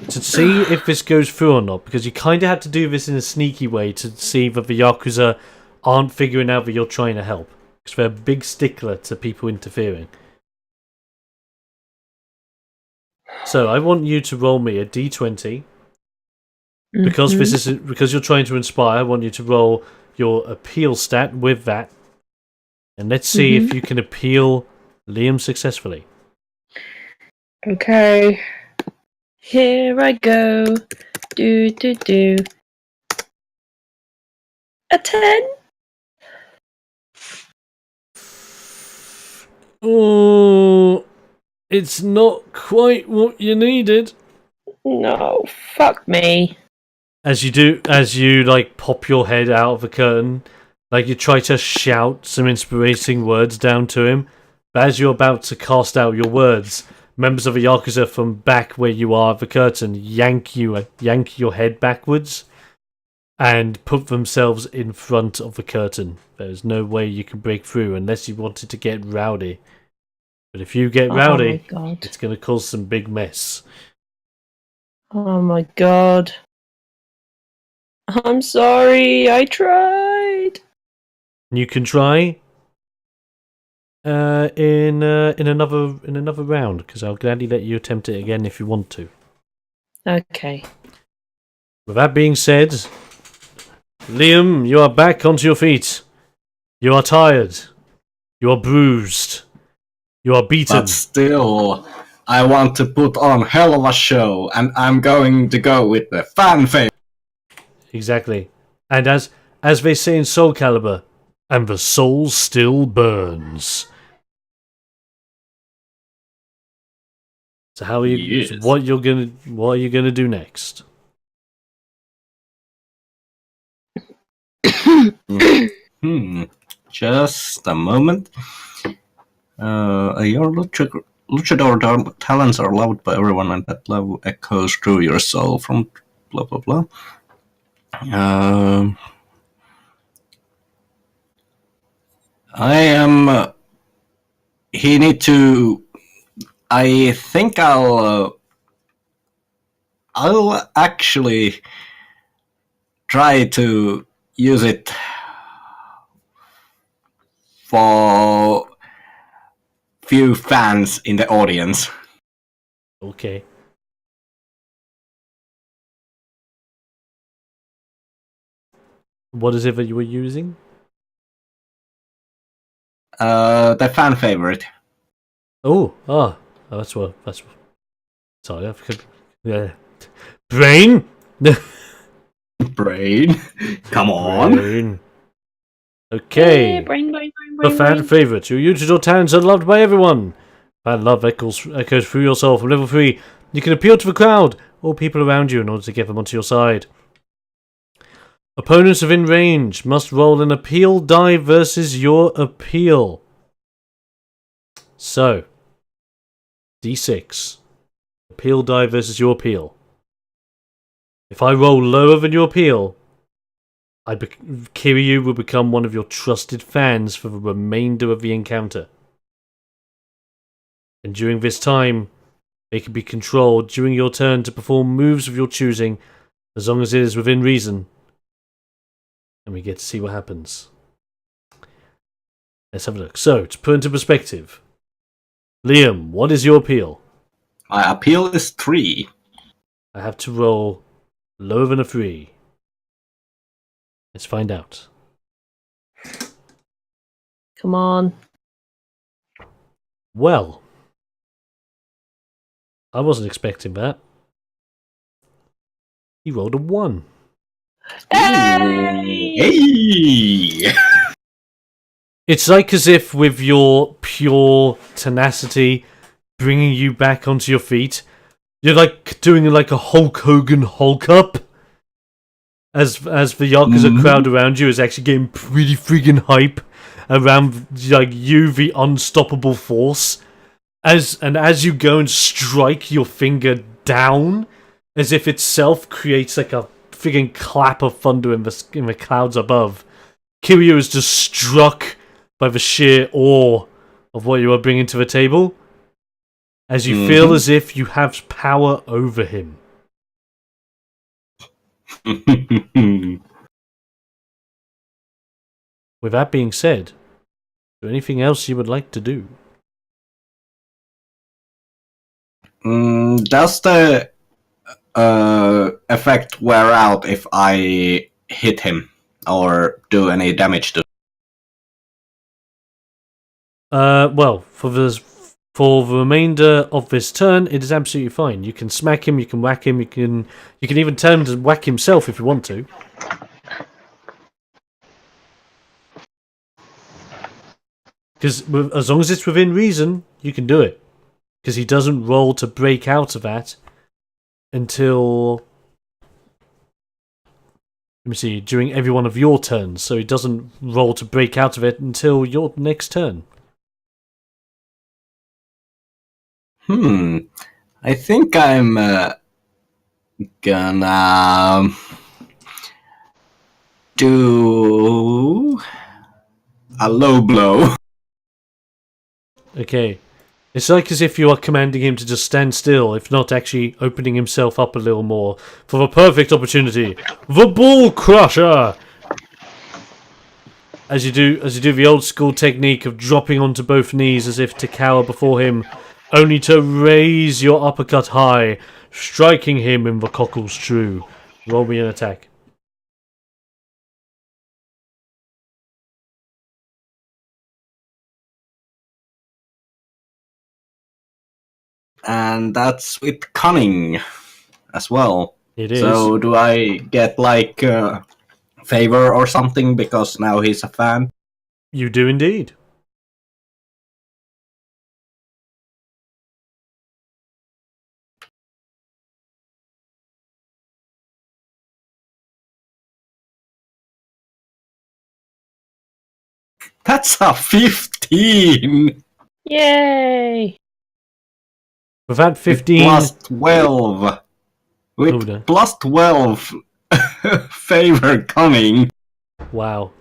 to see if this goes through or not, because you kind of have to do this in a sneaky way to see that the Yakuza aren't figuring out that you're trying to help, because they're a big stickler to people interfering. So I want you to roll me a d20. Because this is because you're trying to inspire, I want you to roll your appeal stat with that. And let's see if you can appeal Liam successfully. Okay. Here I go. Do, do, do. A 10? Oh, it's not quite what you needed. No, fuck me. As you like pop your head out of the curtain, like you try to shout some inspirating words down to him, but as you're about to cast out your words, members of the Yakuza from back where you are at the curtain yank your head backwards and put themselves in front of the curtain. There's no way you can break through unless you wanted to get rowdy. But if you get rowdy, Oh my god. it's going to cause some big mess. Oh my god. I'm sorry, I tried. You can try in another round, because I'll gladly let you attempt it again if you want to. Okay. With that being said, Liam, you are back onto your feet. You are tired. You are bruised. You are beaten. But still, I want to put on hell of a show, and I'm going to go with the fan favorite. Exactly. And as they say in Soul Calibur, and the soul still burns. So how are you? Yes. So what are you gonna do next? Just a moment. Your luchador talents are loved by everyone, and that love echoes through your soul. From blah blah blah. I am. He need to. I think I'll actually try to use it for few fans in the audience. Okay. What is it that you were using? The fan favorite. That's what. Sorry, I forgot. Yeah, brain. Brain. Come on. Brain. Okay. Yeah, brain, The fan favorite. Your digital talents are loved by everyone. Fan love echoes through your soul from level 3. You can appeal to the crowd or people around you in order to get them onto your side. Opponents within range must roll an appeal die versus your appeal. So, D6. Appeal die versus your appeal. If I roll lower than your appeal, Kiryu will become one of your trusted fans for the remainder of the encounter. And during this time, they can be controlled during your turn to perform moves of your choosing, as long as it is within reason. And we get to see what happens. Let's have a look. So, to put into perspective, Liam, what is your appeal? My appeal is 3. I have to roll lower than a 3. Let's find out. Come on. Well, I wasn't expecting that. He rolled a 1. Hey! Hey! It's like as if with your pure tenacity bringing you back onto your feet, you're like doing like a Hulk Hogan Hulk up. As the Yakuza crowd around you is actually getting pretty friggin' hype around like you, the unstoppable force. As you go and strike your finger down, as if itself creates like a friggin' clap of thunder in the clouds above. Kiryu is just struck by the sheer awe of what you are bringing to the table, as you feel as if you have power over him. With that being said, is there anything else you would like to do? Does the effect wear out if I hit him or do any damage to him? Well, for For the remainder of this turn, it is absolutely fine. You can smack him, you can whack him, you can even tell him to whack himself if you want to. Because as long as it's within reason, you can do it. Because he doesn't roll to break out of that until... Let me see, during every one of your turns. So he doesn't roll to break out of it until your next turn. I think I'm gonna do a low blow. Okay. It's like as if you are commanding him to just stand still, if not actually opening himself up a little more for the perfect opportunity. The Ball Crusher! As you do the old school technique of dropping onto both knees as if to cower before him, only to raise your uppercut high, striking him in the cockle's true. Roll me an attack. And that's with cunning as well. It is. So do I get like favor or something because now he's a fan? You do indeed. That's a 15! Yay! With that 15... Plus 12. With no. plus 12 favor cunning. Wow.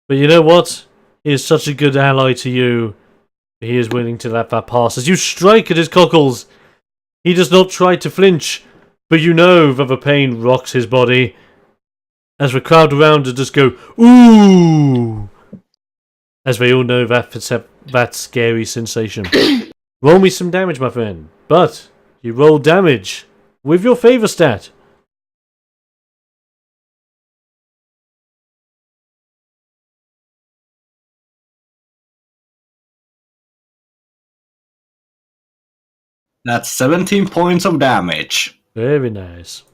But you know what? He is such a good ally to you. He is willing to let that pass. As you strike at his cockles, he does not try to flinch, but you know that the pain rocks his body. As the crowd around it just go, ooh! As they all know that scary sensation. Roll me some damage, my friend. But you roll damage with your favor stat. That's 17 points of damage. Very nice.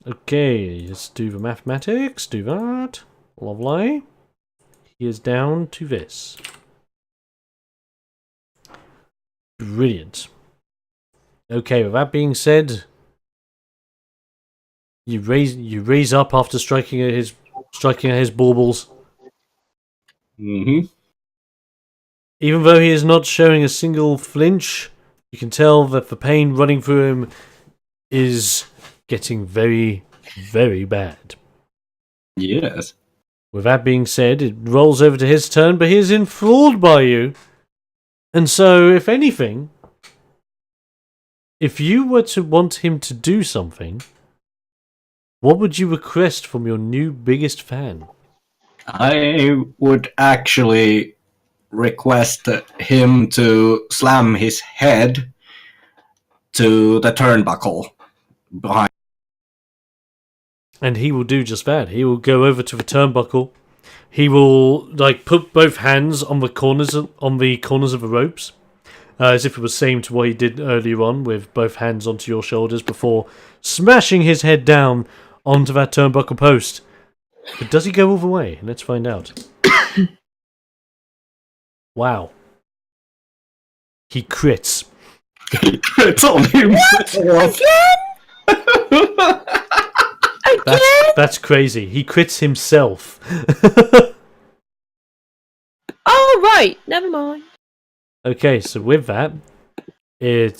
Okay, let's do the mathematics. Do that. Lovely. He is down to this. Brilliant. Okay, with that being said, you raise up after striking at his baubles. Mm-hmm. Even though he is not showing a single flinch, you can tell that the pain running through him is getting very, very bad. Yes. With that being said, it rolls over to his turn, but he is enthralled by you. And so, if anything, if you were to want him to do something, what would you request from your new biggest fan? I would actually request him to slam his head to the turnbuckle behind. And he will do just that. He will go over to the turnbuckle. He will put both hands on the corners of the ropes, as if it was same to what he did earlier on, with both hands onto your shoulders before smashing his head down onto that turnbuckle post. But does he go all the way? Let's find out. Wow. He crits. He crits on himself. That's crazy. He crits himself. Oh, right. Never mind. Okay, so with that, he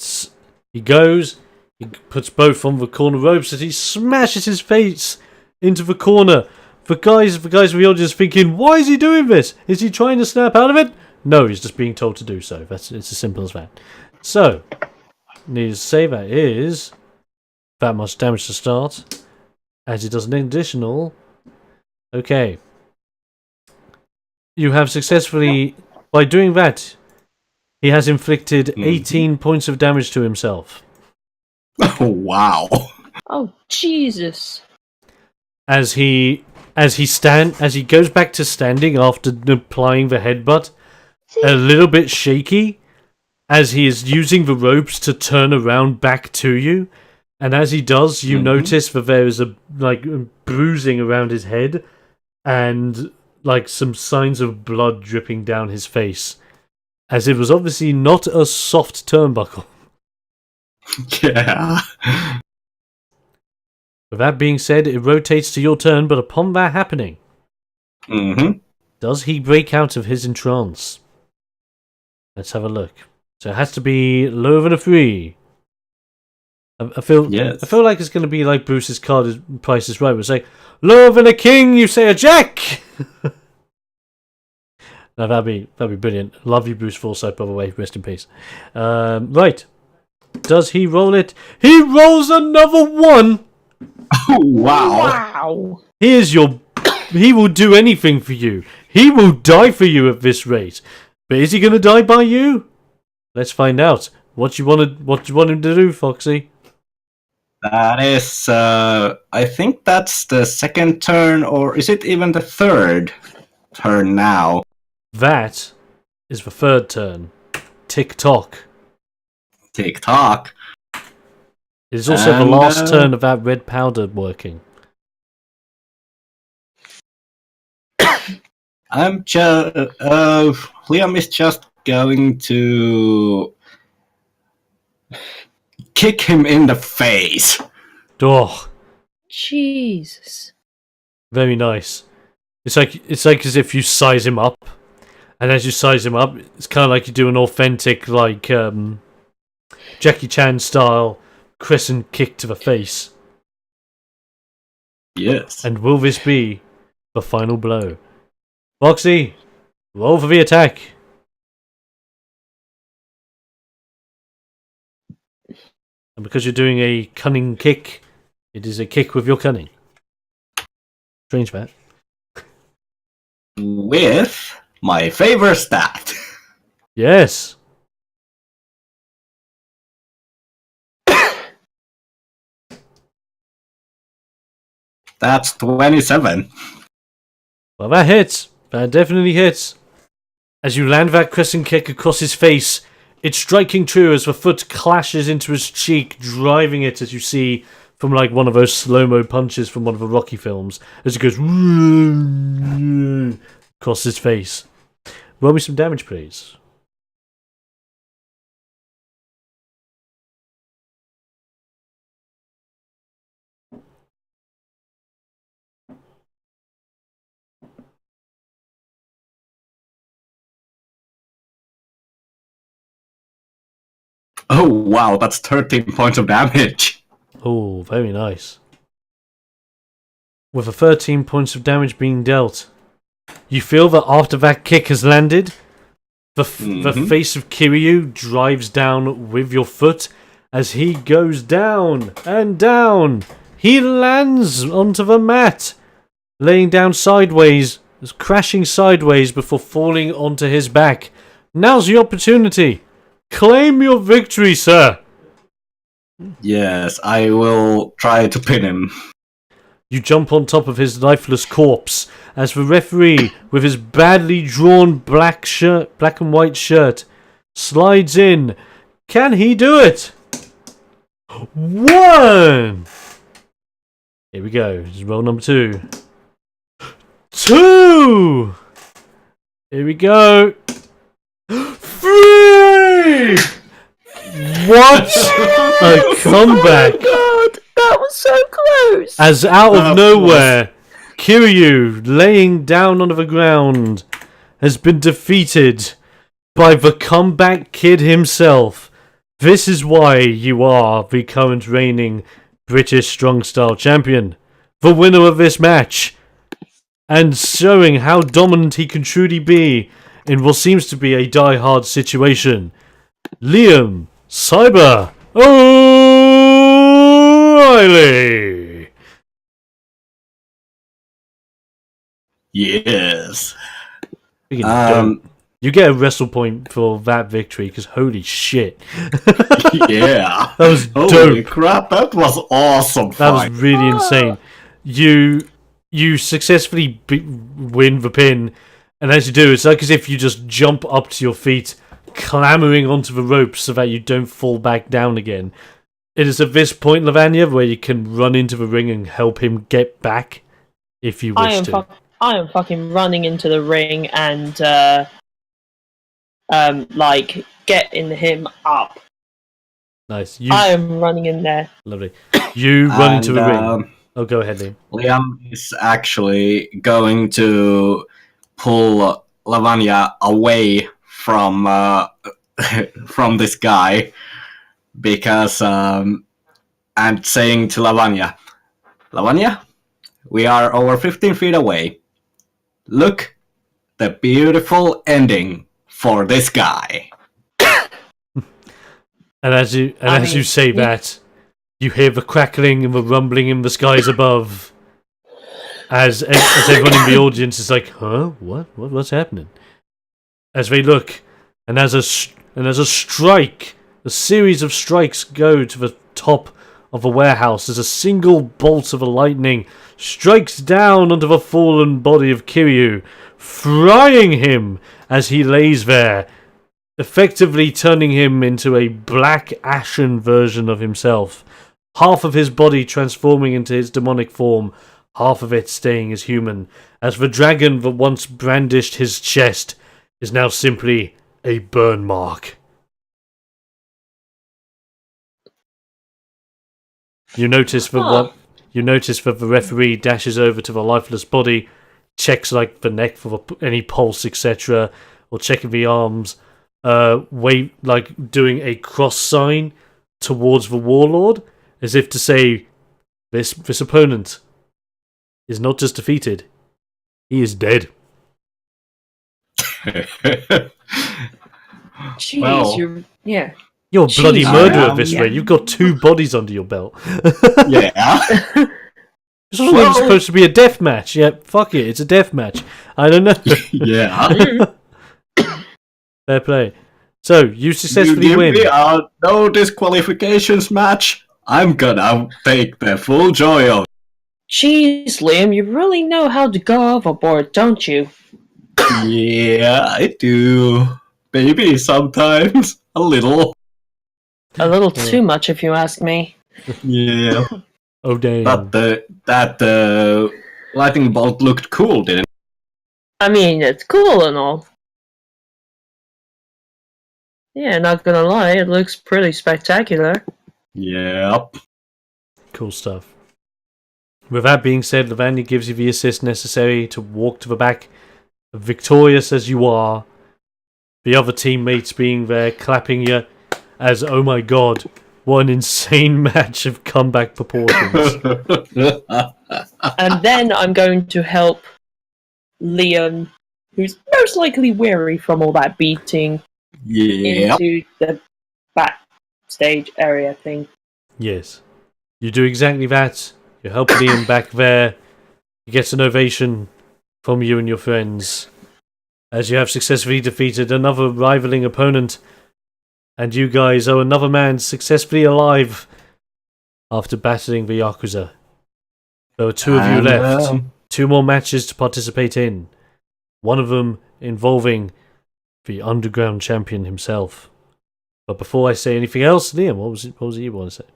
puts both on the corner ropes as he smashes his face into the corner. The guys of the audience thinking, why is he doing this? Is he trying to snap out of it? No, he's just being told to do so. It's as simple as that. So, need to say that is that much damage to start. As he does an additional. Okay. You have successfully, by doing that, he has inflicted 18 points of damage to himself. Oh, wow. Oh, Jesus. As he goes back to standing after applying the headbutt, a little bit shaky, as he is using the ropes to turn around back to you. And as he does, you notice that there is a bruising around his head and like some signs of blood dripping down his face, as it was obviously not a soft turnbuckle. Yeah. With that being said, it rotates to your turn, but upon that happening, does he break out of his entrance? Let's have a look. So it has to be lower than a 3. I feel like it's going to be like Bruce's card Price is Right. It's like, lower than a king, you say a jack! No, that'd be brilliant. Love you, Bruce Forsyth, by the way. Rest in peace. Right. Does he roll it? He rolls another 1! Oh, wow. Wow. He will do anything for you. He will die for you at this rate. But is he going to die by you? Let's find out. What you want him to do, Foxy? That is, I think that's the second turn, or is it even the third turn now? That is the third turn. Tick-tock. Tick-tock. It is also the last turn of that red powder working. Liam is just going to kick him in the face. Oh, Jesus. very nice. It's like as if you size him up, and as you size him up, it's kind of like you do an authentic Jackie Chan style crescent kick to the face. Yes. And will this be the final blow? Foxy, roll for the attack. And because you're doing a cunning kick, it is a kick with your cunning. Strange, Matt. With my favorite stat. Yes. That's 27. Well, that hits. That definitely hits. As you land that crescent kick across his face, it's striking true as the foot clashes into his cheek, driving it, as you see from like one of those slow-mo punches from one of the Rocky films, as it goes across his face. Roll me some damage, please. Oh, wow, that's 13 points of damage. Oh, very nice. With the 13 points of damage being dealt, you feel that after that kick has landed, the face of Kiryu drives down with your foot as he goes down and down. He lands onto the mat, laying down sideways, crashing sideways before falling onto his back. Now's the opportunity. Claim your victory, sir. Yes, I will try to pin him. You jump on top of his lifeless corpse as the referee, with his badly drawn black and white shirt, slides in. Can he do it? 1! Here we go. This is roll number 2. 2! Here we go. 3! What a comeback! Oh God, that was so close. As out of nowhere, Kiryu, laying down on the ground, has been defeated by the comeback kid himself. This is why you are the current reigning British Strong Style Champion, the winner of this match, and showing how dominant he can truly be in what seems to be a die-hard situation. Liam Cyber O'Reilly. Yes. You get a wrestle point for that victory, because holy shit. Yeah. That was Holy dope. crap, that was awesome. That was really insane. You successfully win the pin, and as you do, it's like as if you just jump up to your feet, clambering onto the rope so that you don't fall back down again. It is at this point, Lavanya, where you can run into the ring and help him get back, if you wish to. I am fucking running into the ring and like getting him up. Nice. I am running in there. Lovely. You run into the ring. Oh, go ahead, Liam. Liam is actually going to pull Lavanya away from from this guy because and saying to Lavanya, we are over 15 feet away. Look, the beautiful ending for this guy. And as you say that, you hear the crackling and the rumbling in the skies above. As everyone in the audience is like, huh? What's happening? As they look, and as a strike, a series of strikes go to the top of a warehouse as a single bolt of lightning strikes down onto the fallen body of Kiryu, frying him as he lays there, effectively turning him into a black ashen version of himself. Half of his body transforming into his demonic form, half of it staying as human, as the dragon that once brandished his chest is now simply a burn mark. You notice that the referee dashes over to the lifeless body, checks like the neck for any pulse, etc., or checking the arms, doing a cross sign towards the warlord, as if to say, this opponent is not just defeated, he is dead. Jeez, You're a bloody murderer this way. You've got 2 bodies under your belt. Yeah. This wasn't even supposed to be a death match. Yeah, fuck it, it's a death match. I don't know. Yeah. Fair play. So, you successfully win. You give me no disqualifications match. I'm gonna take the full joy of it. Jeez, Liam, you really know how to go overboard, don't you? Yeah, I do. Maybe sometimes. A little. A little too much, if you ask me. Yeah. Oh, damn. But that lightning bolt looked cool, didn't it? I mean, it's cool and all. Yeah, not gonna lie, it looks pretty spectacular. Yep. Cool stuff. With that being said, Lavanya gives you the assist necessary to walk to the back. Victorious as you are, the other teammates being there, clapping you as, oh my god, what an insane match of comeback proportions. And then I'm going to help Liam, who's most likely weary from all that beating, into the backstage area thing. Yes. You do exactly that. You help Liam back there. He gets an ovation from you and your friends, as you have successfully defeated another rivaling opponent, and you guys are another man successfully alive after battling the Yakuza. There are 2 of you left. 2 more matches to participate in. One of them involving the underground champion himself. But before I say anything else, Liam, what was it you want to say?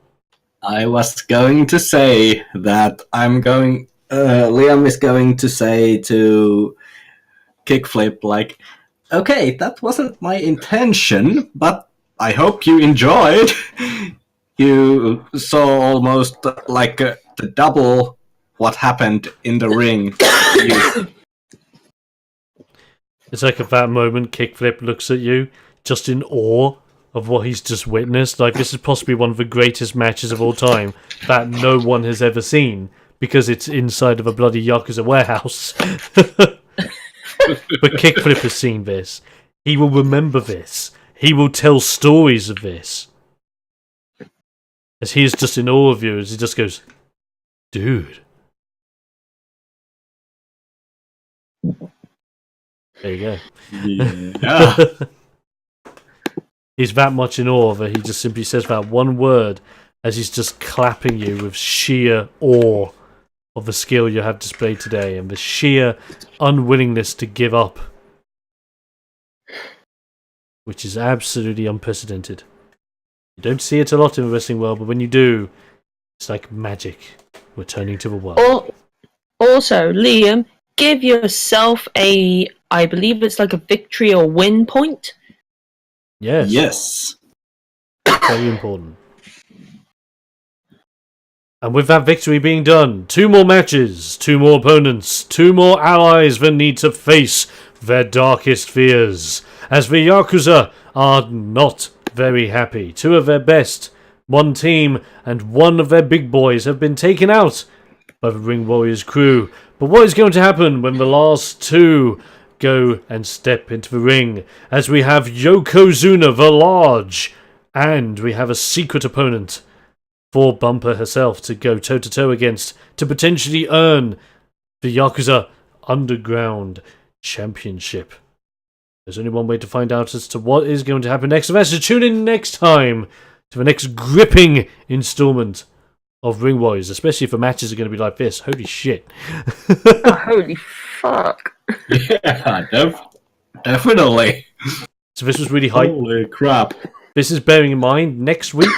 I was going to say that Liam is going to say to Kickflip, like, okay, that wasn't my intention, but I hope you enjoyed. You saw almost like the double what happened in the ring. It's like at that moment, Kickflip looks at you, just in awe of what he's just witnessed. Like, this is possibly one of the greatest matches of all time that no one has ever seen, because it's inside of a bloody Yakuza warehouse. But Kickflip has seen this. He will remember this. He will tell stories of this. As he is just in awe of you, as he just goes, dude. There you go. Yeah. He's that much in awe that he just simply says that one word as he's just clapping you with sheer awe of the skill you have displayed today and the sheer unwillingness to give up. which is absolutely unprecedented. You don't see it a lot in the wrestling world, but when you do, it's like magic returning to the world. Also, Liam, give yourself I believe it's like a victory or win point. Yes. Yes. Very important. And with that victory being done, 2 more matches, 2 more opponents, 2 more allies that need to face their darkest fears. As the Yakuza are not very happy. 2 of their best, 1 team, and 1 of their big boys have been taken out by the Ring Warriors crew. But what is going to happen when the last 2 go and step into the ring? As we have Yokozuna the Large, and we have a secret opponent for Bumper herself to go toe-to-toe against to potentially earn the Yakuza Underground Championship. There's only one way to find out as to what is going to happen next. So that's to tune in next time to the next gripping installment of Ring Warriors, especially if the matches are going to be like this. Holy shit. Oh, holy fuck. Yeah, definitely. So this was really hype. Holy crap. This is bearing in mind next week.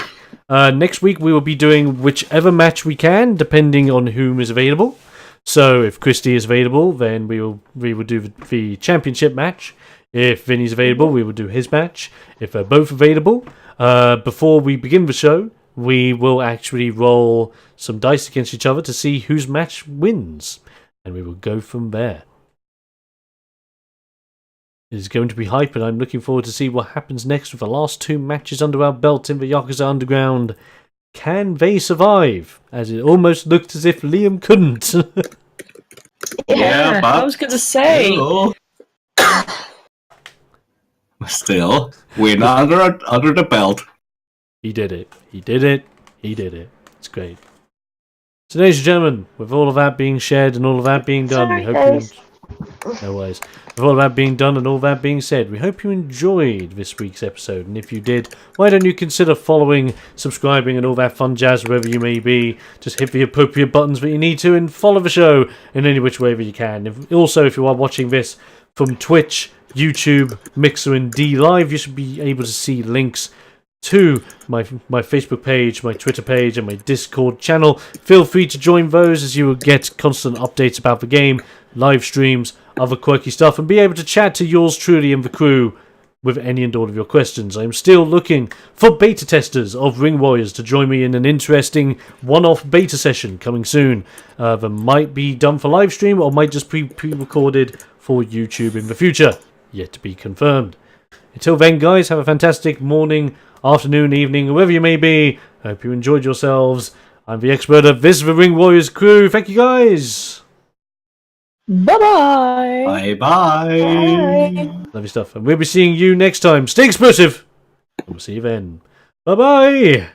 Next week we will be doing whichever match we can, depending on whom is available. So if Christy is available, then we will do the championship match. If Vinny's available, we will do his match. If they're both available, before we begin the show, we will actually roll some dice against each other to see whose match wins, and we will go from there. It is going to be hype, and I'm looking forward to see what happens next with the last 2 matches under our belt in the Yakuza Underground. Can they survive? As it almost looked as if Liam couldn't. Yeah, but I was going to say. Still, we're not under the belt. He did it. He did it. He did it. It's great. So, ladies and gentlemen, with all of that being shared and all of that being done, we hope you... No worries. With all that being done and all that being said, we hope you enjoyed this week's episode. And if you did, why don't you consider following, subscribing, and all that fun jazz wherever you may be. Just hit the appropriate buttons that you need to and follow the show in any which way that you can. Also, if you are watching this from Twitch, YouTube, Mixer, and D Live, you should be able to see links to my Facebook page, my Twitter page, and my Discord channel. Feel free to join those as you will get constant updates about the game, live streams, other quirky stuff, and be able to chat to yours truly and the crew with any and all of your questions. I am still looking for beta testers of Ring Warriors to join me in an interesting one-off beta session coming soon. That might be done for live stream or might just be pre-recorded for YouTube in the future. Yet to be confirmed. Until then, guys, have a fantastic morning, afternoon, evening, wherever you may be. I hope you enjoyed yourselves. I'm TheXploder. This is the Ring Warriors crew. Thank you, guys. Bye-bye. Bye-bye. Lovely stuff. And we'll be seeing you next time. Stay explosive. We'll see you then. Bye-bye.